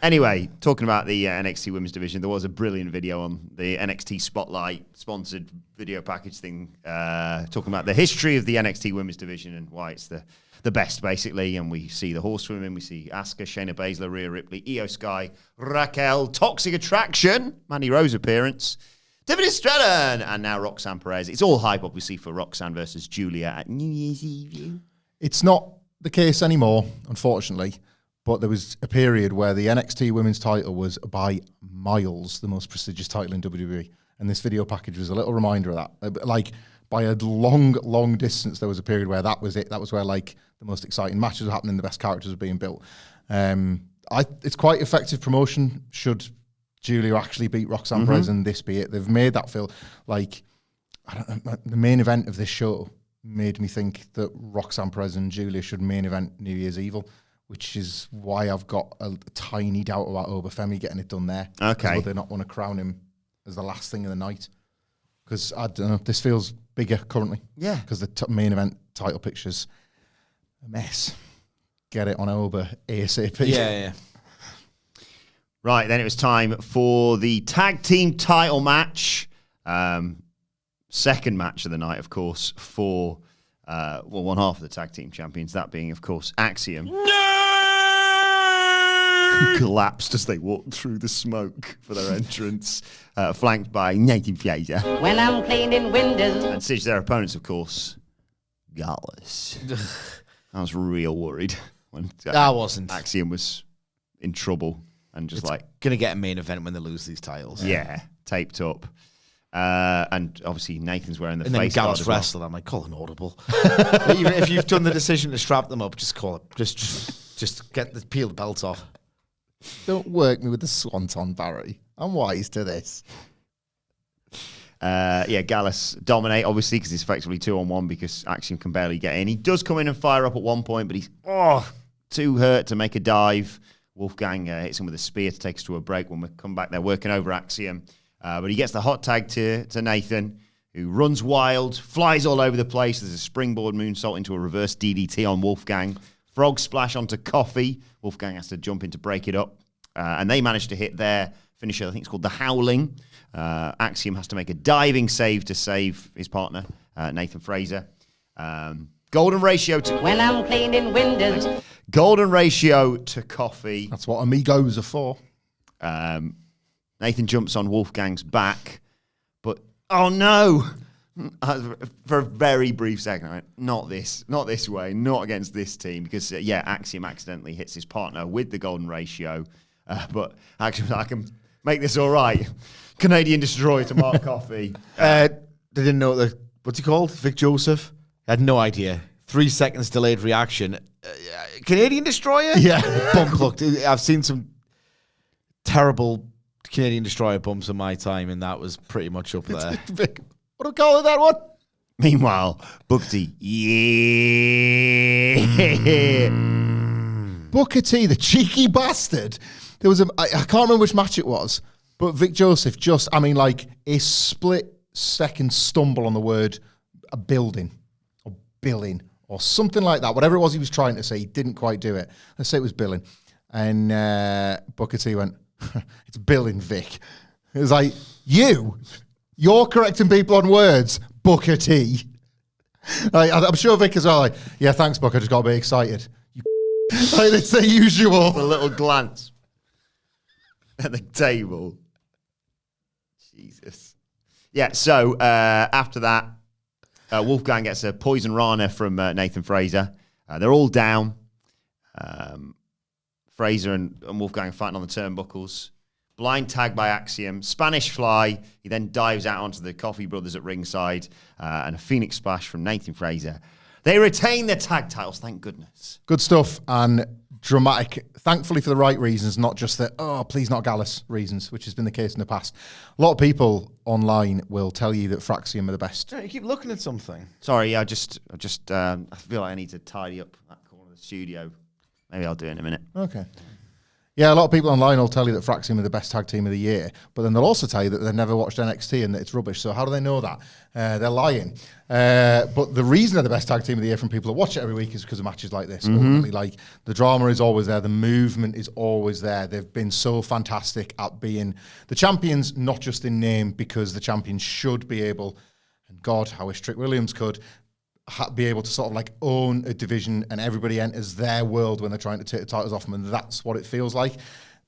Anyway, talking about the NXT Women's Division, there was a brilliant video on the NXT Spotlight sponsored video package thing, talking about the history of the NXT Women's Division and why it's the best, basically. And we see the Horsewomen, we see Asuka, Shayna Baszler, Rhea Ripley, Io Sky, Raquel, Toxic Attraction, Mandy Rose appearance, Tiffany Stratton, and now Roxanne Perez. It's all hype, obviously, for Roxanne versus Julia at New Year's Eve. It's not the case anymore, unfortunately. But there was a period where the NXT Women's title was by miles the most prestigious title in WWE. And this video package was a little reminder of that. Like, by a long, long distance, there was a period where that was it. That was where, like, the most exciting matches were happening, the best characters were being built. It's quite effective promotion should Julia actually beat Roxanne Perez and this be it. They've made that feel like, the main event of this show made me think that Roxanne Perez and Julia should main event New Year's Evil, which is why I've got a tiny doubt about Obafemi getting it done there. Okay. Would they not want to crown him as the last thing of the night? Because, I don't know, this feels bigger currently. Yeah. Because the main event title picture's a mess. Get it on Oba ASAP. Yeah. Right, then it was time for the tag team title match. Second match of the night, of course, for one half of the tag team champions, that being, of course, Axiom. Collapsed as they walked through the smoke for their entrance, flanked by Nathan Fraser. When I'm cleaning windows. And Sid, their opponents, of course, Gallus. I was real worried when I wasn't. Axiom was in trouble and just Gonna get a main event when they lose these titles. taped up. And obviously Nathan's wearing the And face then guard Gallus as well. wrestled. I'm like, call an audible. Even if you've done the decision to strap them up, just call it. Just peel the belt off. Don't work me with the swanton, Barry. I'm wise to this. Gallus dominate, obviously, because he's effectively 2-on-1 because Axiom can barely get in. He does come in and fire up at one point, but he's too hurt to make a dive. Wolfgang hits him with a spear to take us to a break. When we come back, they're working over Axiom. But he gets the hot tag to Nathan, who runs wild, flies all over the place. There's a springboard moonsault into a reverse DDT on Wolfgang. Frog splash onto Coffee. Wolfgang has to jump in to break it up. And they manage to hit their finisher. I think it's called the Howling. Axiom has to make a diving save to save his partner, Nathan Fraser. Golden ratio to... When I'm cleaning windows. Golden ratio to Coffee. That's what amigos are for. Nathan jumps on Wolfgang's back, but oh no! For a very brief second, I went, not this way, not against this team, because Axiom accidentally hits his partner with the golden ratio, but actually I can make this all right. Canadian Destroyer to Mark Coffey. They didn't know what's he called? Vic Joseph? I had no idea. 3 seconds delayed reaction. Canadian Destroyer? Yeah. Bump looked. I've seen some terrible Canadian Destroyer bumps in my time, and that was pretty much up there. Vic, what do we call it, that one? Meanwhile, Booker T, Booker T, the cheeky bastard. There was I can't remember which match it was, but Vic Joseph a split second stumble on the word a building or billing or something like that. Whatever it was he was trying to say, he didn't quite do it. Let's say it was billing. And Booker T went, it's billing, Vic. It was like, you're correcting people on words, Booker T. I'm sure Vic as well, yeah, thanks, Booker, I just got a bit excited. It's the usual. a little glance at the table. Jesus. Yeah, so after that, Wolfgang gets a poison rana from Nathan Fraser. They're all down. Fraser and Wolfgang fighting on the turnbuckles. Blind tag by Axiom. Spanish fly. He then dives out onto the Coffey brothers at ringside. And a Phoenix splash from Nathan Fraser. They retain their tag titles, thank goodness. Good stuff. And dramatic, thankfully for the right reasons, not just the, oh, please not Gallus reasons, which has been the case in the past. A lot of people online will tell you that Fraxium are the best. You keep looking at something. Sorry, I feel like I need to tidy up that corner of the studio. Maybe I'll do it in a minute. Okay. Yeah, a lot of people online will tell you that Fraxium are the best tag team of the year, but then they'll also tell you that they've never watched NXT and that it's rubbish. So how do they know that? They're lying. But the reason they're the best tag team of the year from people that watch it every week is because of matches like this. Ultimately, like, the drama is always there. The movement is always there. They've been so fantastic at being the champions, not just in name, because the champions should be able, and God, I wish Trick Williams could, be able to sort of like own a division and everybody enters their world when they're trying to take the titles off them, and that's what it feels like.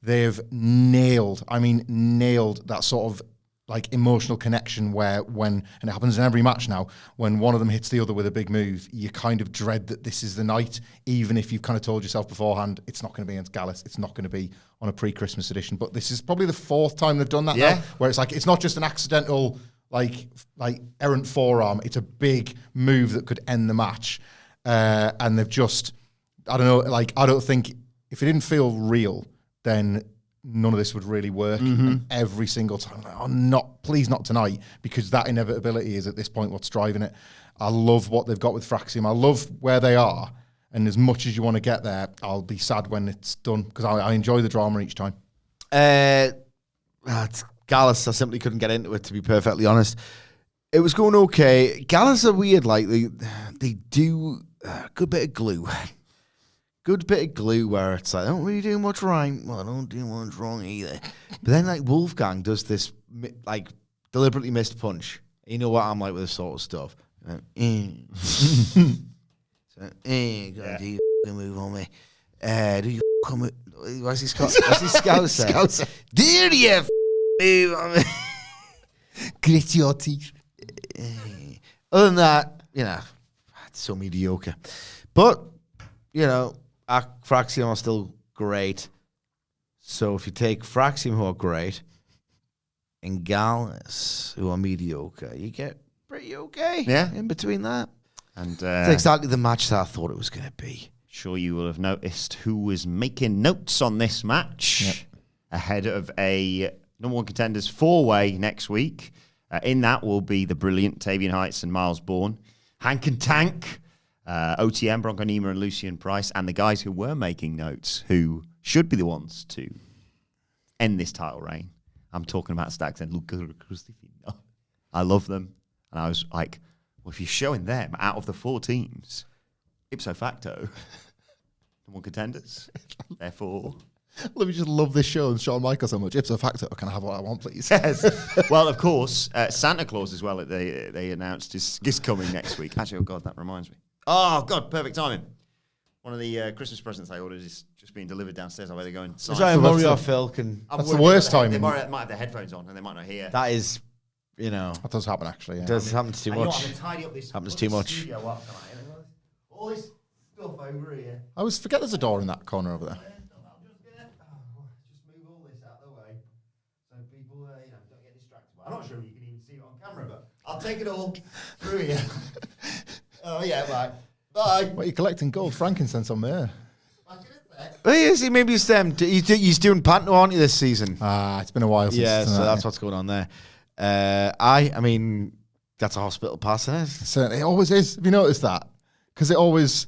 They've nailed that sort of like emotional connection where and it happens in every match now, when one of them hits the other with a big move, you kind of dread that this is the night, even if you've kind of told yourself beforehand, it's not going to be against Gallus, it's not going to be on a pre-Christmas edition. But this is probably the fourth time they've done that now, where it's like, it's not just an accidental like errant forearm, it's a big move that could end the match. And they've just, I don't know, like, I don't think, if it didn't feel real, then none of this would really work. And every single time, please not tonight, because that inevitability is at this point what's driving it. I love what they've got with Fraxium. I love where they are. And as much as you want to get there, I'll be sad when it's done, because I enjoy the drama each time. Gallus, I simply couldn't get into it, to be perfectly honest. It was going okay. Gallus are weird, like, they do a good bit of glue. Good bit of glue where it's like, I don't really do much right. Well, I don't do much wrong either. But then, like, Wolfgang does this, like, deliberately missed punch. You know what I'm like with this sort of stuff. So, gotta do your move on me. Do you come with, what's he Scouser? Scouser. Do you move on me? Grit your teeth. Other than that, you know, it's so mediocre. But, you know, Fraxium are still great. So if you take Fraxium, who are great, and Gallus, who are mediocre, you get pretty okay in between that. And it's exactly the match that I thought it was going to be. Sure, you will have noticed who was making notes on this match ahead of a number one contenders 4-way next week. In that will be the brilliant Tavian Heights and Miles Bourne, Hank and Tank, OTM, Bronco Nima and Lucian Price, and the guys who were making notes, who should be the ones to end this title reign. I'm talking about Stacks and Luca Crustifino. I love them. And I was like, well, if you're showing them out of the 4 teams, ipso facto, number one contenders, therefore... Let me just love this show and Shawn Michaels so much. Ipso facto, can I have what I want, please? Yes. Well, of course, Santa Claus as well, they announced is coming next week. Actually, oh God, that reminds me. Oh God, perfect timing. One of the Christmas presents I ordered is just being delivered downstairs. I better go and sign. Sorry, Mario Phil can... That's the worst timing. They might have their headphones on and they might not hear. That is, you know... That does happen, actually. Yeah. It does happen too much. I'm going to tidy up this happens too much. All this stuff over here. I always forget there's a door in that corner over there. I'm not sure if you can even see it on camera, but I'll take it all through here. Oh, yeah, bye. Bye. What, you're collecting gold frankincense on there? Oh, yes, maybe it's them. He's doing Panto, aren't you, this season? It's been a while since. Yeah, so that's what's going on there. I mean, that's a hospital pass, isn't it? Certainly, it always is. Have you noticed that? Because it always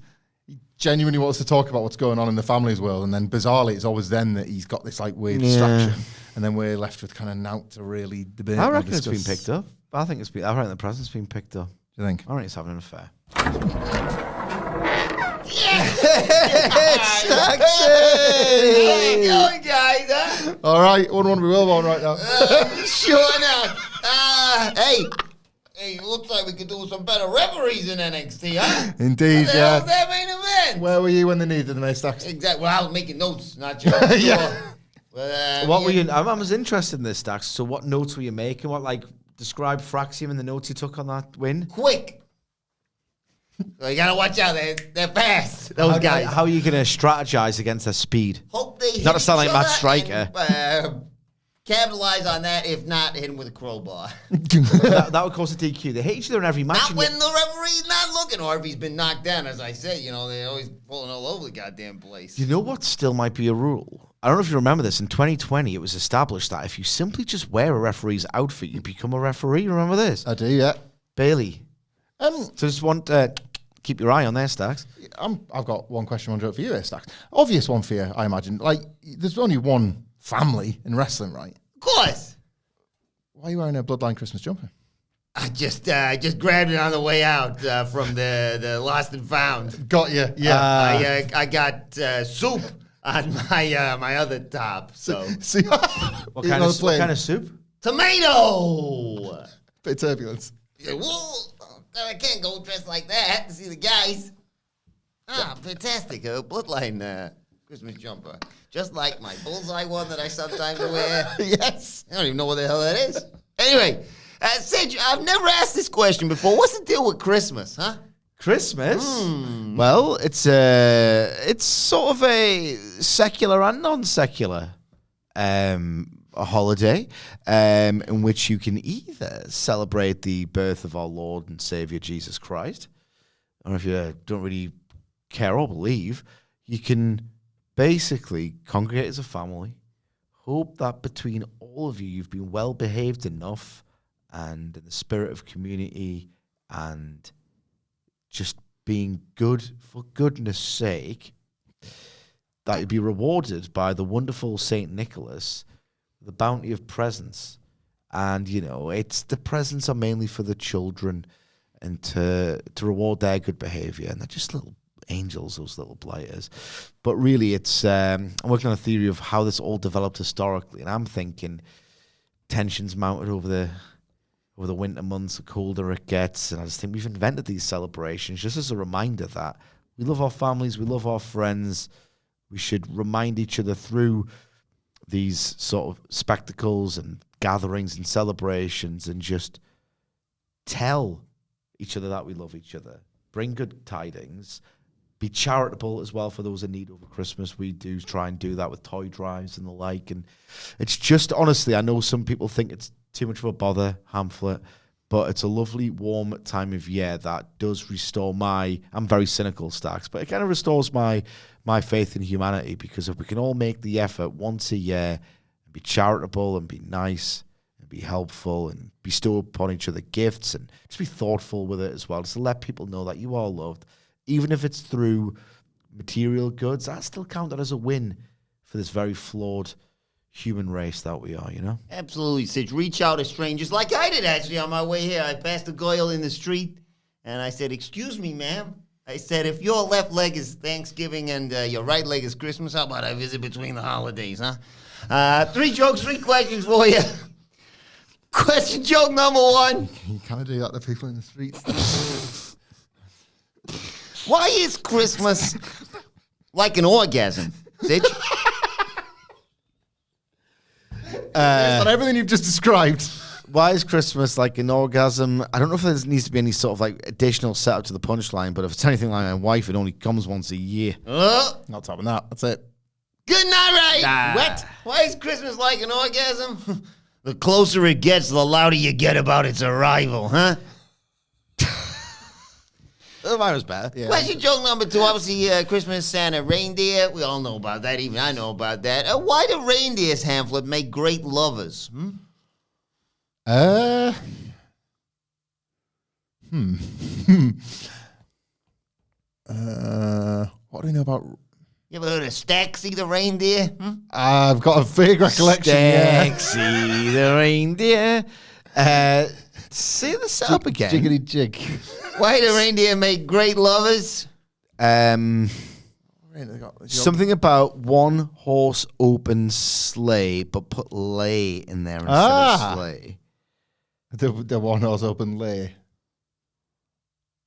genuinely wants to talk about what's going on in the family's world, and then bizarrely, it's always then that he's got this like weird distraction, and then we're left with kind of nought to really debate. I reckon it's been picked up. I reckon the present's been picked up. Do you think? I reckon it's having an affair. All right, wouldn't want to be well right now. Sure enough. Hey, it looks like we could do some better referees in NXT, huh? Indeed, what the hell's that main event? Where were you when they needed the Stacks? Exactly. Well, I was making notes, not sure. But, what were you? I was interested in this, Stacks. So, what notes were you making? What, like, describe Fraxium and the notes you took on that win? Quick. So you gotta watch out. They're fast. Those guys. How are you gonna strategize against their speed? Hope they Not to sound like Matt Striker. capitalize on that. If not, hit him with a crowbar. that would cause a DQ. They hate each other in every match. Not when the referee's not looking, or if he's been knocked down. As I said, they're always pulling all over the goddamn place. You know what still might be a rule? I don't know if you remember this. In 2020, it was established that if you simply just wear a referee's outfit, you become a referee. Remember this? I do, yeah. Bailey. So just want keep your eye on there, Stacks. I've got one question for you here, Stacks. Obvious one for you, I imagine. Like, there's only one family in wrestling, right? Of course. Why are you wearing a Bloodline Christmas jumper? I just grabbed it on the way out from the Lost and Found. Got you, yeah. I got soup on my other top. So See, What kind of soup? tomato. Bit of turbulence. Yeah, well, I can't go dressed like that to see the guys. Fantastic. A Bloodline Christmas jumper. Just like my bullseye one that I sometimes wear. Yes. I don't even know what the hell that is. Anyway, Sid, I've never asked this question before. What's the deal with Christmas, huh? Christmas? Well, it's sort of a secular and non-secular a holiday in which you can either celebrate the birth of our Lord and Savior Jesus Christ, or if you don't really care or believe, you can basically congregate as a family, hope that between all of you, you've been well behaved enough and in the spirit of community and just being good for goodness sake, that you'd be rewarded by the wonderful Saint Nicholas, the bounty of presents. And, it's the presents are mainly for the children and to reward their good behavior. And they're just little angels, those little blighters. But really, it's I'm working on a theory of how this all developed historically. And I'm thinking tensions mounted over the winter months, the colder it gets. And I just think we've invented these celebrations just as a reminder that we love our families, we love our friends. We should remind each other through these sort of spectacles and gatherings and celebrations and just tell each other that we love each other. Bring good tidings. Be charitable as well for those in need over Christmas. We do try and do that with toy drives and the like. And it's just, honestly, I know some people think it's too much of a bother, pamphlet, but it's a lovely, warm time of year that does restore I'm very cynical, Stacks, but it kind of restores my faith in humanity, because if we can all make the effort once a year and be charitable and be nice and be helpful and bestow upon each other gifts and just be thoughtful with it as well, just to let people know that you are loved, even if it's through material goods, I still count that as a win for this very flawed human race that we are, Absolutely, Sid. Reach out to strangers like I did, actually, on my way here. I passed a girl in the street, and I said, "Excuse me, ma'am." I said, "If your left leg is Thanksgiving and your right leg is Christmas, how about I visit between the holidays, huh?" 3 jokes, 3 questions for you. Question joke number 1. You kind of do that to people in the streets. Why is Christmas like an orgasm, Sid? On everything you've just described. Why is Christmas like an orgasm? I don't know if there needs to be any sort of like additional setup to the punchline, but if it's anything like my wife, it only comes once a year. Not topping that. That's it. Good night, right? What? Why is Christmas like an orgasm? The closer it gets, the louder you get about its arrival, huh? Mine was better. Yeah. Question joke number 2. Obviously, Christmas, Santa, reindeer. We all know about that. Even I know about that. Why do reindeers, Hamlet, make great lovers? What do we know about? You ever heard of Staxy the reindeer? I've got a vague recollection. Staxy the reindeer. Say the setup again. Jiggity jig. Why do reindeer make great lovers? Something about one horse open sleigh, but put lay in there instead of sleigh. The one horse open lay.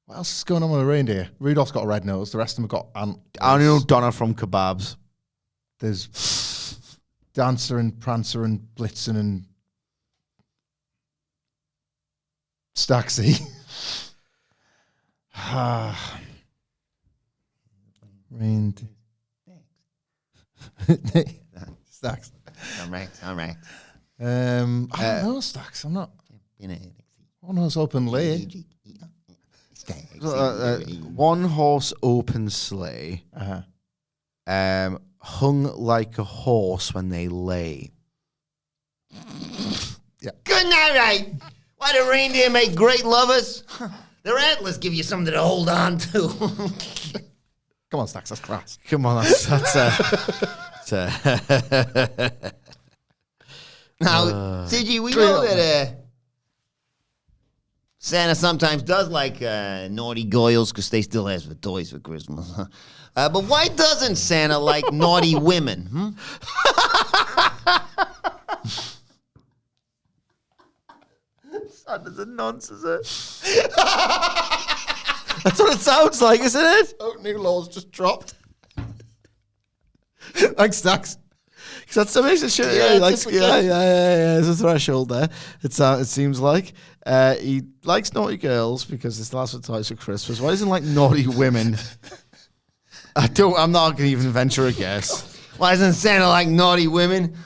What else is going on with a reindeer? Rudolph's got a red nose. The rest of them have got ant. I only know Donna from Kebabs. There's Dancer and Prancer and Blitzen and Staxy. Reindeer. Stax. All right. I don't know, Stacks. I'm not. Oh no, it's open late. One horse open sleigh. Hung like a horse when they lay. Yeah. Good night, right? Why do reindeer make great lovers? Their antlers give you something to hold on to. Come on, Stacks, that's class. Come on, Now, Siggy, we know that Santa sometimes does like naughty girls because they still ask for toys for Christmas. But why doesn't Santa like naughty women? Santa's a nonsense. That's what it sounds like, isn't it? Oh, new laws just dropped. Thanks, Stacks. Because that's the amazing shit. Yeah, he likes, yeah. There's a threshold there. It seems like he likes naughty girls because it's the last of toys for Christmas. Why doesn't he like naughty women? I'm not going to even venture a guess. Why doesn't Santa like naughty women?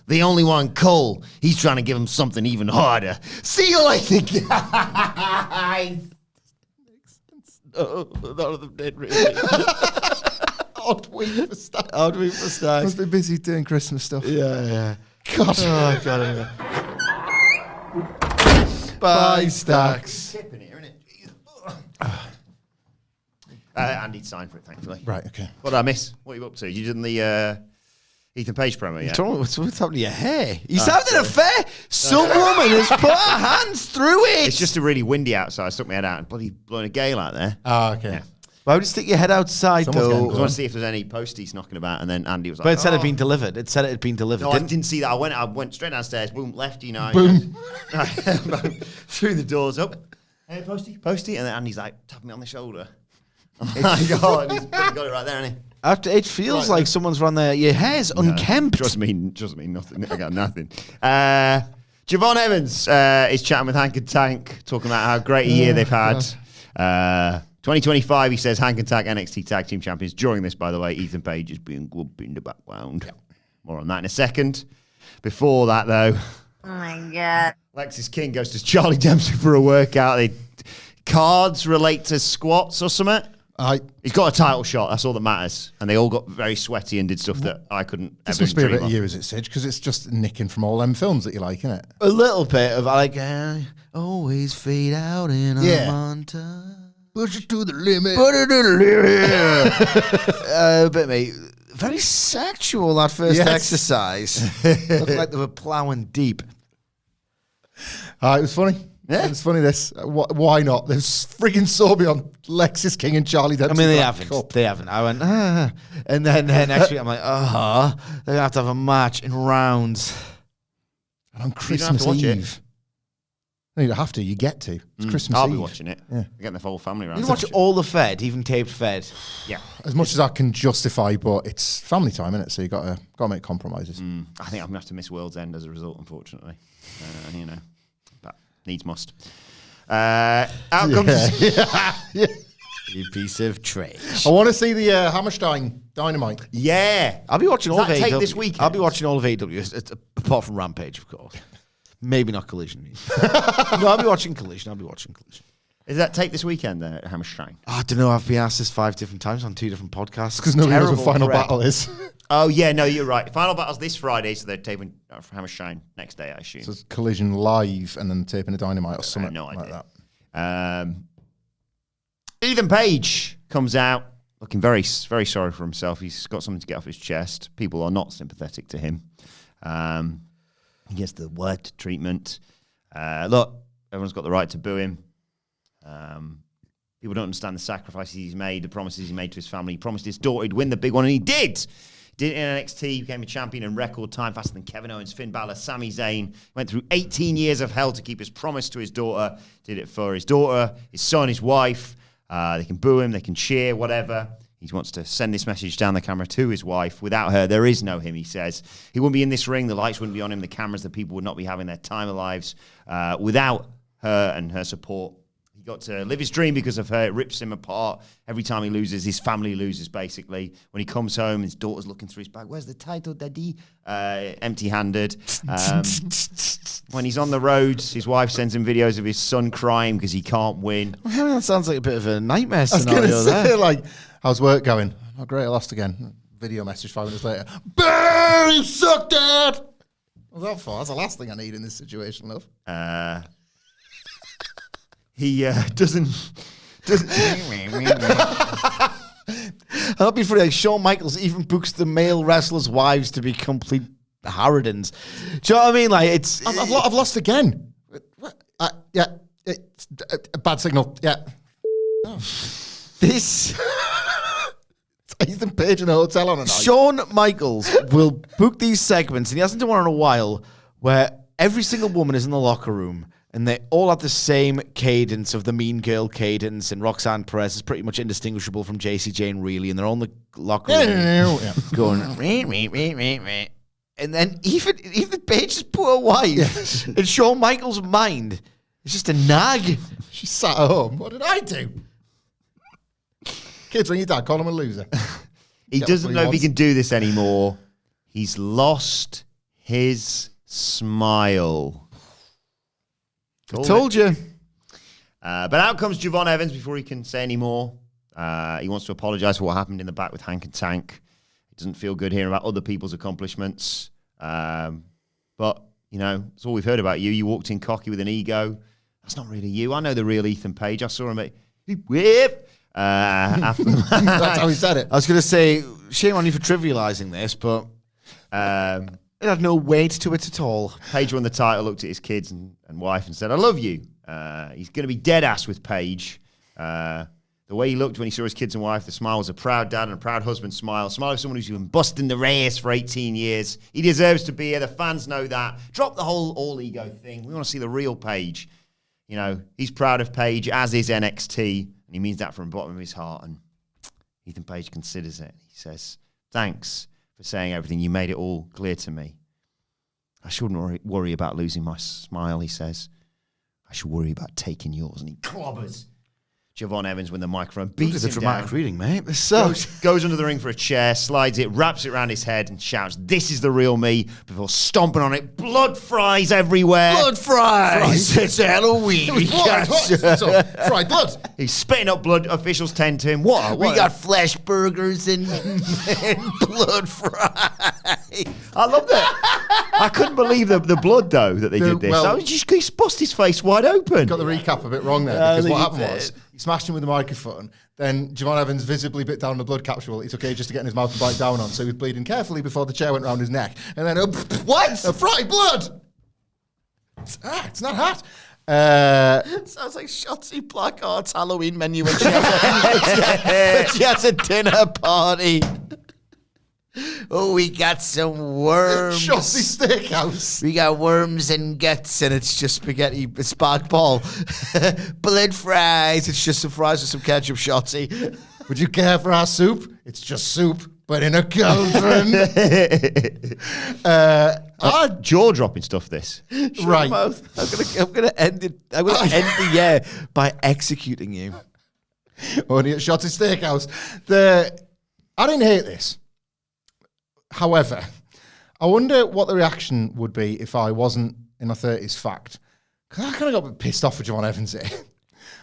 The only one, Cole. He's trying to give him something even harder. See you later, guys. No, none of them did really. Odd week for Stacks. Odd week for Stacks. Must be busy doing Christmas stuff. Yeah. God. Oh, God. Anyway. Bye, Stacks. Tipping here, isn't it? Andy signed for it, thankfully. Right, okay. What did I miss? What are you up to? You did the Ethan Page promo yet? What's happening to your hair? He's having an affair. Some woman has put her hands through it. It's just a really windy outside. I stuck my head out and bloody blowing a gale out there. Oh, okay. Yeah. Why would you stick your head outside, Someone's though? I want to see if there's any posties knocking about, and then Andy was like, But it said it had been delivered. It said it had been delivered. No, I didn't see that. I went straight downstairs, boom, left, Boom. through the doors up. Hey, postie, and then Andy's like, tapping me on the shoulder. Oh my God, he's got it right there, hasn't he? It feels like someone's run there. Your hair's unkempt. Trust me, nothing. I got nothing. Javon Evans is chatting with Hank and Tank, talking about how great a year they've had. 2025, he says, Hank and Tank NXT Tag Team Champions. During this, by the way, Ethan Page is being good in the background. Yep. More on that in a second. Before that, though, Oh my God. Lexis King goes to Charlie Dempsey for a workout. Cards relate to squats or something. He's got a title shot. That's all that matters. And they all got very sweaty and did stuff that I couldn't This ever must be a dream bit of. of you, is it, Sidge? Because it's just nicking from all them films that you like, isn't it? A little bit of always fade out in a montage. Push it to the limit. Put it to the limit. But mate, very sexual that first exercise. Looked like they were ploughing deep. It was funny. Yeah. It was funny, this. Why not? There's friggin' Sorby on Lexis King and Charlie Dempsey. I mean, they haven't. I went, And then next week, I'm like, they're going to have a match in rounds. And on You don't have Christmas to watch it. Eve. No, you don't have to. You get to. It's Christmas I'll Eve. be watching it. Yeah. Getting the whole family around. You watch all the Fed, even taped Fed. Yeah. As much as I can justify, but it's family time, isn't it? So you got to make compromises. I think I'm going to have to miss World's End as a result, unfortunately. But needs must. Outcomes. Yeah. You piece of trash. I want to see the Hammerstein Dynamite. Yeah. I'll be watching all of Does that AW. take this weekend? I'll be watching all of AW, apart from Rampage, of course. Maybe not Collision. No, I'll be watching Collision. Does that take this weekend, Hammerstein? I don't know. I've been asked this 5 different times on 2 different podcasts. Because nobody knows what Terrible Final prep. Battle is. Oh, yeah, no, you're right. Final Battle's this Friday, so they're taping Hammerstein next day, I assume. So it's Collision live and then taping a Dynamite or something no like idea. that. Ethan Page comes out looking very, very sorry for himself. He's got something to get off his chest. People are not sympathetic to him. He gets the what treatment. Look, everyone's got the right to boo him. People don't understand the sacrifices he's made, the promises he made to his family. He promised his daughter he'd win the big one, and he did. Did it in NXT, he became a champion in record time, faster than Kevin Owens, Finn Balor, Sami Zayn. Went through 18 years of hell to keep his promise to his daughter. Did it for his daughter, his son, his wife. They can boo him, they can cheer, whatever. He wants to send this message down the camera to his wife. Without her, there is no him, he says. He wouldn't be in this ring, the lights wouldn't be on him, the cameras, the people would not be having their time of lives. Without her and her support, he got to live his dream because of her. It rips him apart every time he loses. His family loses, basically. When he comes home, his daughter's looking through his bag. Where's the title, Daddy? Empty-handed. When he's on the roads, his wife sends him videos of his son crying because he can't win. Well, that sounds like a bit of a nightmare scenario I was going to say, there. like, how's work going? Oh, great, I lost again. Video message 5 minutes later. Boo! You suck, Dad! What's that for? That's the last thing I need in this situation, love. He doesn't. That'd be funny. Like Shawn Michaels even books the male wrestlers' wives to be complete harridans. Do you know what I mean? Like it's. I've lost again. Yeah, it's a bad signal. Yeah. Oh. This. Ethan Page in a hotel on a night. Shawn Michaels will book these segments, and he hasn't done one in a while, where every single woman is in the locker room, and they all have the same cadence of the Mean Girl cadence, and Roxanne Perez is pretty much indistinguishable from JC Jane Reilly, and they're all in the locker room going, and then even Page's poor wife, in Shawn Michaels' mind, it's just a nag. She sat at home. What did I do? Kids, when your dad, call him a loser. He doesn't know if he can do this anymore. He's lost his smile. I told you. But out comes Javon Evans before he can say any more. He wants to apologize for what happened in the back with Hank and Tank. It doesn't feel good hearing about other people's accomplishments. But, you know, it's all we've heard about you. You walked in cocky with an ego. That's not really you. I know the real Ethan Page. I saw him at Whip. After That's how he said it. I was going to say, shame on you for trivializing this, but it had no weight to it at all. Page won the title, looked at his kids and wife and said, I love you. He's going to be dead ass with Page. The way he looked when he saw his kids and wife, the smile was a proud dad and a proud husband smile. Smile of someone who's been busting the race for 18 years. He deserves to be here. The fans know that. Drop the whole all ego thing. We want to see the real Page. You know, he's proud of Page, as is NXT. And he means that from the bottom of his heart. And Ethan Page considers it. He says, thanks for saying everything. You made it all clear to me. I shouldn't worry about losing my smile, he says. I should worry about taking yours. And he clobbers Javon Evans when the microphone beats him a dramatic down. reading, mate. Goes under the ring for a chair, slides it, wraps it around his head and shouts, this is the real me, before stomping on it. Blood fries everywhere. Blood fries. It's Halloween. It was blood. So, fried blood. He's spitting up blood. Officials tend to him. What? We got flesh burgers and blood fries. I love that. I couldn't believe the blood, though, that they did this. Well, He bust his face wide open. Got the recap a bit wrong there, because what happened was he smashed him with the microphone. Then Javon Evans visibly bit down the blood capsule. He took ages to get in his mouth and bite down on, so he was bleeding carefully before the chair went round his neck. And then, what? A fried blood! It's not hot. Sounds like Shotzi Blackheart's Halloween menu when she has a dinner party. Oh, we got some worms. Shotzi Steakhouse. We got worms and guts, and it's just spaghetti, spark ball. Blood fries. It's just some fries with some ketchup, Shotzi. Would you care for our soup? It's just soup, but in a cauldron. Jaw-dropping stuff, this. Right. I'm gonna end it. I'm gonna end the year by executing you. Only at Shotzi Steakhouse. I didn't hate this. However, I wonder what the reaction would be if I wasn't in my 30s fact. Because I kind of got a bit pissed off with Javon Evans here.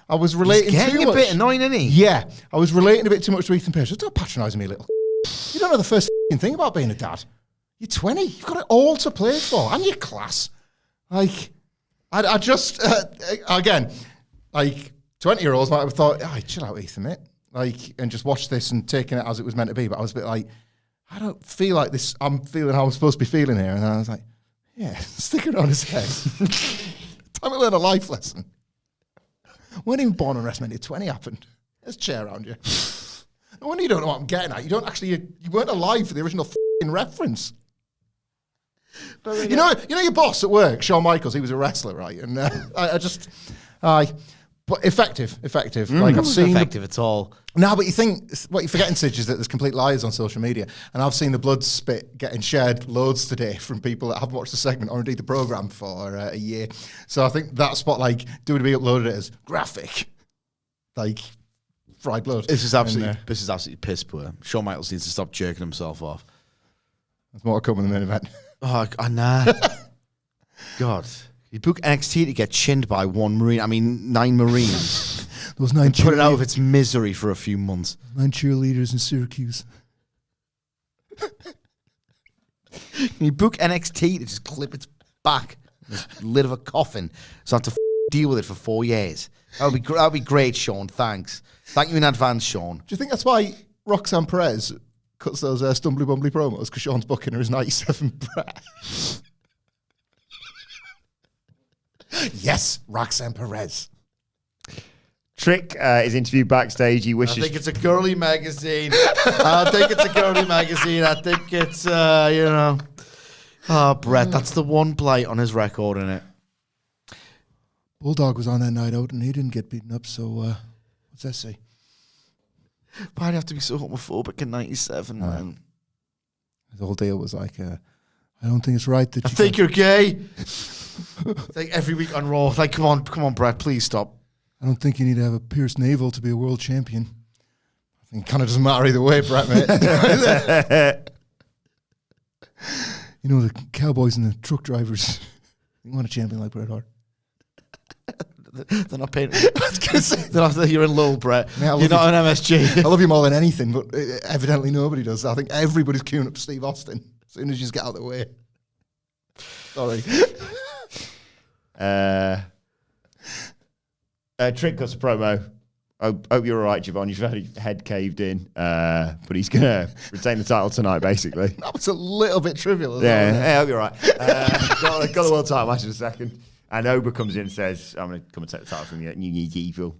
I was relating He's getting too a much. bit annoying, isn't he? Yeah, I was relating a bit too much to Ethan Page. Just don't patronise me, little. You don't know the first thing about being a dad. You're 20. You've got it all to play for, and your class. Like, I just again, like 20-year-olds might have thought, "Oh, chill out, Ethan, mate." Like, and just watch this and taking it as it was meant to be. But I was a bit like, I don't feel like this. I'm feeling how I'm supposed to be feeling here, and then I was like, yeah, stick it on his head. Time to learn a life lesson. Weren't even born on WrestleMania 20 happened. There's a chair around you. No wonder you don't know what I'm getting at. You weren't alive for the original reference. But, you know your boss at work, Shawn Michaels. He was a wrestler, right? And but effective. Like I've seen effective at all. No, but you think what you're forgetting, Sidge, is that there's complete liars on social media, and I've seen the blood spit getting shared loads today from people that haven't watched the segment or indeed the program for a year. So I think that spot, like WWE uploaded it as graphic. like fried blood. This is absolutely piss poor. Shawn Michaels needs to stop jerking himself off. There's more to come in the main event. Oh, nah. God. You book NXT to get chinned by 9 Marines. Those 9 Put it out of its misery for a few months. 9 cheerleaders in Syracuse. You book NXT to just clip its back, the lid of a coffin, so I have to deal with it for 4 years. That would be great, Sean. Thanks. Thank you in advance, Sean. Do you think that's why Roxanne Perez cuts those stumbly bumbly promos? Because Sean's booking her as 97 Brett. Yes, Roxanne Perez. Trick is interviewed backstage. He wishes. I think it's a girly magazine. I think it's, Oh, Brett, that's the one blight on his record, isn't it? Bulldog was on that night out and he didn't get beaten up, so what's that say? Why'd you have to be so homophobic in 97, man? The whole deal was like, I don't think it's right that I think you're gay. Like every week on Raw. Like, come on, Brett, please stop. I don't think you need to have a pierced navel to be a world champion. I think it kind of doesn't matter either way, Brett, mate. You know, the cowboys and the truck drivers, they want a champion like Bret Hart. They're not paying. You're in low, Brett. Mate, you're not an MSG. I love you more than anything, but evidently nobody does. I think everybody's queuing up Steve Austin as soon as you just get out of the way. Sorry. Trick cuts a promo. I hope you're all right, Javon. You've had your head caved in, but he's going to retain the title tonight, basically. That was a little bit trivial. Yeah, I hope you're all right. Got the world title match in a second. And Oba comes in and says, I'm going to come and take the title from you, New Year's Evil.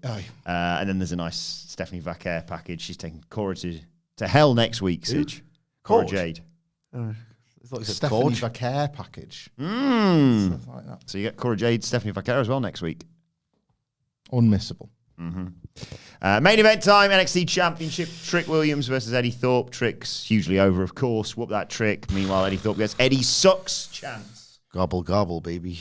And then there's a nice Stephanie Vaquer package. She's taking Cora to hell next week, Sidge. Cora Jade. I thought you said Stephanie Vaquer package. Stuff like that. So you get Cora Jade, Stephanie Vaquer as well next week. Unmissable. Main event time, NXT Championship, Trick Williams versus Eddie Thorpe. Trick's hugely over, of course. Whoop that Trick. Meanwhile, Eddie Thorpe gets Eddie sucks chance. Gobble, gobble, baby.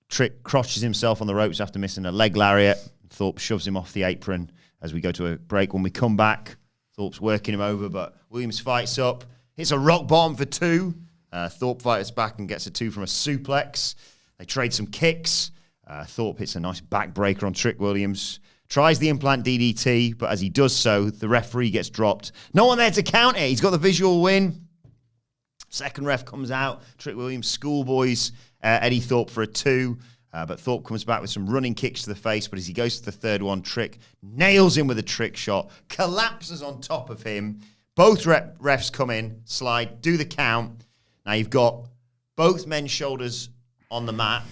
Trick crotches himself on the ropes after missing a leg lariat. Thorpe shoves him off the apron as we go to a break. When we come back, Thorpe's working him over, but Williams fights up. Hits a rock bottom for 2. Thorpe fights back and gets a 2 from a suplex. They trade some kicks. Thorpe hits a nice backbreaker on Trick Williams. Tries the implant DDT, but as he does so, the referee gets dropped. No one there to count it. He's got the visual win. Second ref comes out. Trick Williams schoolboys Eddie Thorpe for a 2. But Thorpe comes back with some running kicks to the face. But as he goes to the third one, Trick nails him with a trick shot. Collapses on top of him. Both refs come in, slide, do the count. Now you've got both men's shoulders on the mat.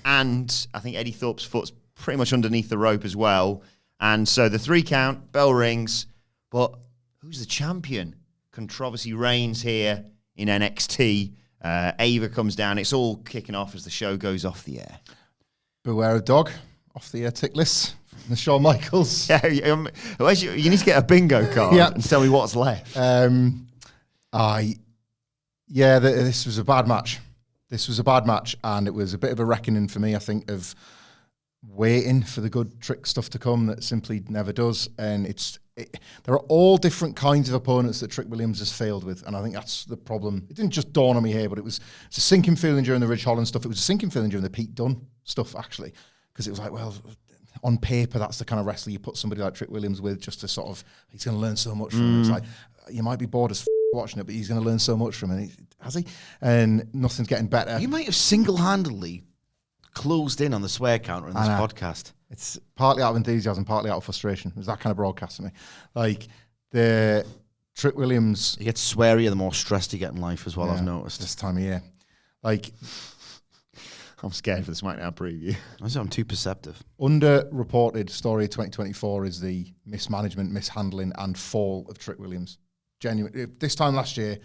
And I think Eddie Thorpe's foot's pretty much underneath the rope as well. And so the 3 count, bell rings. But who's the champion? Controversy reigns here in NXT. Ava comes down. It's all kicking off as the show goes off the air. Beware of dog off the tick list. The Shawn Michaels. Yeah, you need to get a bingo card and tell me what's left. This was a bad match. This was a bad match, and it was a bit of a reckoning for me, I think, of waiting for the good Trick stuff to come that simply never does. And there are all different kinds of opponents that Trick Williams has failed with, and I think that's the problem. It didn't just dawn on me here, but it's a sinking feeling during the Ridge Holland stuff. It was a sinking feeling during the Pete Dunne stuff, actually, because it was like, well, on paper, that's the kind of wrestler you put somebody like Trick Williams with, just to sort of, he's going to learn so much from him. It's like, you might be bored as watching it, but he's going to learn so much from it. Has he? And nothing's getting better. You might have single-handedly closed in on the swear counter in this podcast. It's partly out of enthusiasm, partly out of frustration. It was that kind of broadcast to me. Like, the Trick Williams... He gets swearier the more stressed you get in life as well, I've noticed. This time of year. Like... I'm scared for the SmackDown preview. I'm too perceptive. Underreported story of 2024 is the mismanagement, mishandling, and fall of Trick Williams. Genuine. This time last year,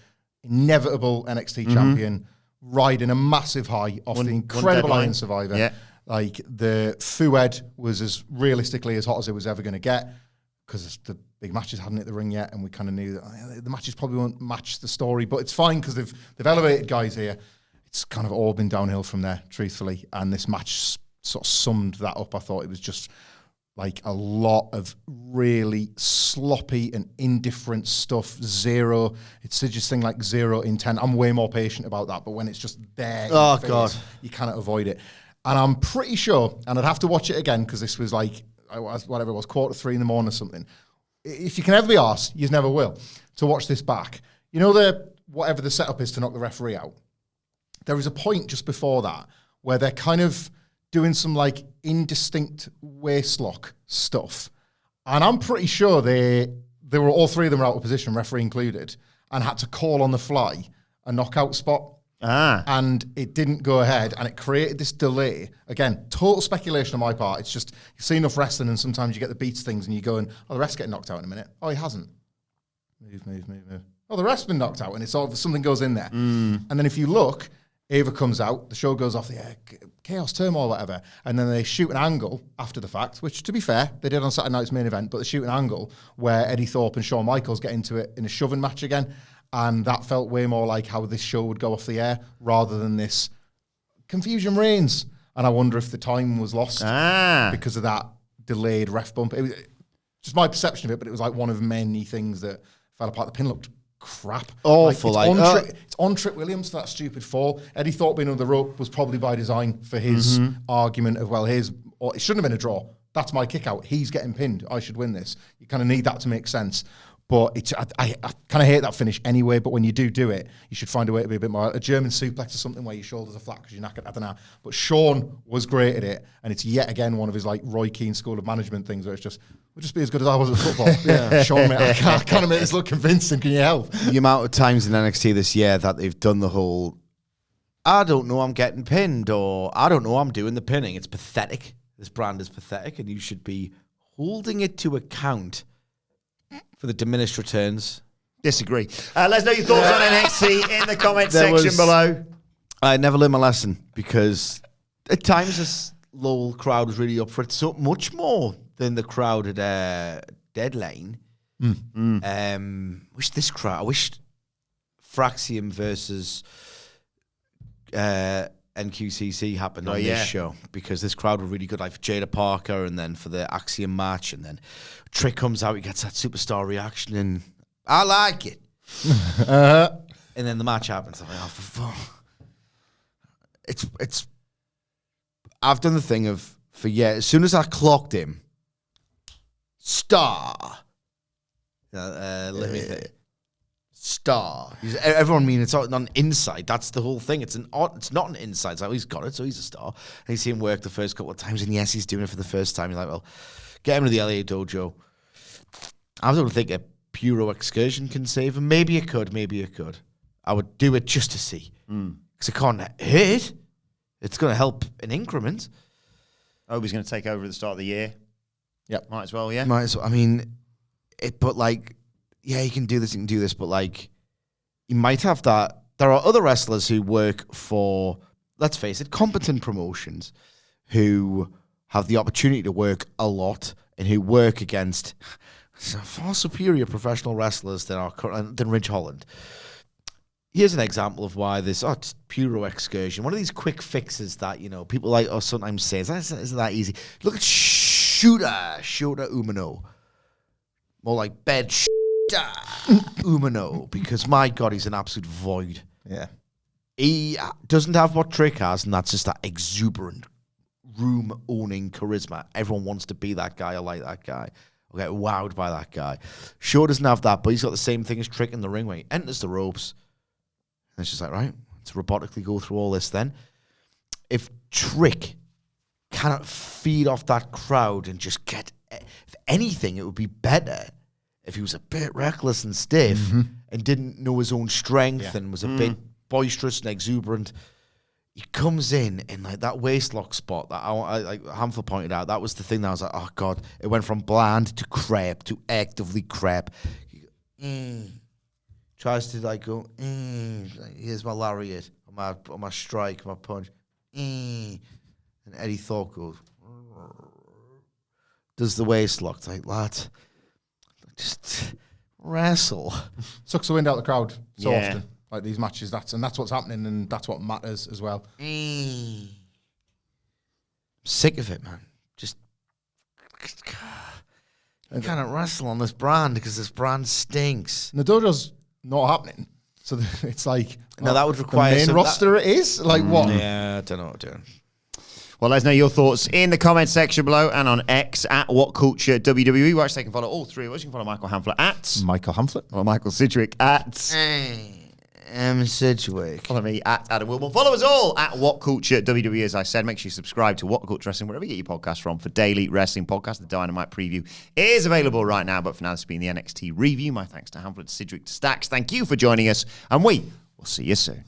inevitable NXT champion, riding a massive high off the incredible Iron Survivor. Yeah. Like, the Fued was as realistically as hot as it was ever going to get, because the big matches hadn't hit the ring yet, and we kind of knew that the matches probably won't match the story, but it's fine because they've elevated guys here. It's kind of all been downhill from there, truthfully, and this match sort of summed that up. I thought it was just like a lot of really sloppy and indifferent stuff. Zero. It's such a thing like 0 intent. I'm way more patient about that, but when it's just there, Oh, God. you cannot avoid it. And I'm pretty sure, and I'd have to watch it again because this was like, whatever it was, 2:45 in the morning or something. If you can ever be asked, you never will, to watch this back. You know, whatever the setup is to knock the referee out, there is a point just before that where they're kind of doing some like indistinct waistlock stuff. And I'm pretty sure they were, all three of them were out of position, referee included, and had to call on the fly a knockout spot. And it didn't go ahead, and it created this delay. Again, total speculation on my part. It's just, you see enough wrestling, and sometimes you get the beats things, and you're going, oh, the ref's getting knocked out in a minute. Oh, he hasn't. Move. Oh, the ref's been knocked out, and it's all, something goes in there. And then if you look, Ava comes out, the show goes off the air, chaos, turmoil, whatever, and then they shoot an angle after the fact, which, to be fair, they did on Saturday night's main event, but they shoot an angle where Eddie Thorpe and Shawn Michaels get into it in a shoving match again. And that felt way more like how this show would go off the air rather than this confusion reigns. And I wonder if the time was lost because of that delayed ref bump. It was just my perception of it, but it was like one of many things that fell apart. The pin looked crap. Awful. It's on Trick Williams for that stupid fall. Eddie Thorpe being on the rope was probably by design for his argument of, well, it shouldn't have been a draw. That's my kick out. He's getting pinned. I should win this. You kind of need that to make sense. But I kind of hate that finish anyway, but when you do it, you should find a way to be a bit more, a German suplex or something where your shoulders are flat because you're knackered, I don't know. But Shawn was great at it, and it's yet again one of his like Roy Keane School of Management things where it's just, we'll just be as good as I was at football. Shawn, mate, I can't make this look convincing, can you help? The amount of times in NXT this year that they've done the whole, I don't know I'm getting pinned, or I don't know I'm doing the pinning. It's pathetic. This brand is pathetic, and you should be holding it to account for the diminished returns. Disagree. Let us know your thoughts on NXT in the comment section below. I never learned my lesson because at times this LOL crowd was really up for it so much more than the crowd at Deadline. Wish this crowd, I wish Fraxium versus NQCC happened on this show because this crowd were really good, like for Jada Parker and then for the Axiom match, and then Trick comes out, he gets that superstar reaction, and I like it. And then the match happens. I'm like, oh, for fun. It's. I've done the thing of for years. As soon as I clocked him, star. Let me think. Star. Everyone mean it's not an inside. That's the whole thing. It's not an inside. So he's got it, so he's a star. And you see him work the first couple of times, and yes, he's doing it for the first time. You're like, well, get him to the LA dojo. I don't think a Puro excursion can save him. Maybe it could. I would do it just to see. Because it can't hurt. It's going to help in increments. I hope he's going to take over at the start of the year. Yep. Might as well, yeah. Might as well. I mean, but like, yeah, you can do this, but like, you might have that. There are other wrestlers who work for, let's face it, competent promotions who have the opportunity to work a lot and who work against far superior professional wrestlers than Ridge Holland. Here's an example of why this, it's Puro excursion. One of these quick fixes that, people like us sometimes say, isn't that easy? Look at Shota Umino. More like bed Umino, because my God, he's an absolute void. Yeah. He doesn't have what Trick has, and that's just that exuberant, room-owning charisma. Everyone wants to be that guy or like that guy. Or get wowed by that guy. Shaw doesn't have that, but he's got the same thing as Trick in the ring when he enters the ropes. And it's just like, right, let's robotically go through all this then. If Trick cannot feed off that crowd and just get, if anything, it would be better if he was a bit reckless and stiff and didn't know his own strength and was a bit boisterous and exuberant. He comes in like that waistlock spot that like Hamflett pointed out. That was the thing that I was like, oh God, it went from bland to crap to actively crap. Tries to like go, here's my lariat, on my strike, my punch. And Eddie Thorpe goes, does the waistlock. It's like, lad, just wrestle. Sucks the wind out of the crowd so often. Like these matches, that's what's happening, and that's what matters as well. Sick of it, man. Just I can't wrestle on this brand because this brand stinks. And the dojo's not happening. So it's like... No, that would require... The main roster it is? Like what? Yeah, I don't know what to do. Well, let us know your thoughts in the comment section below and on X at WhatCulture WWE. Where you can follow all three of us. You can follow Michael Hamflett at... Michael Hamflett. Or Michael Sidgwick at... Sidgwick. Follow me at Adam Wilborn. Follow us all at WhatCulture WWE. As I said, make sure you subscribe to WhatCulture Wrestling wherever you get your podcast from for daily wrestling podcasts. The Dynamite preview is available right now. But for now, this has been the NXT review. My thanks to Hamflett, Sidgwick, to Stacks. Thank you for joining us. And we will see you soon.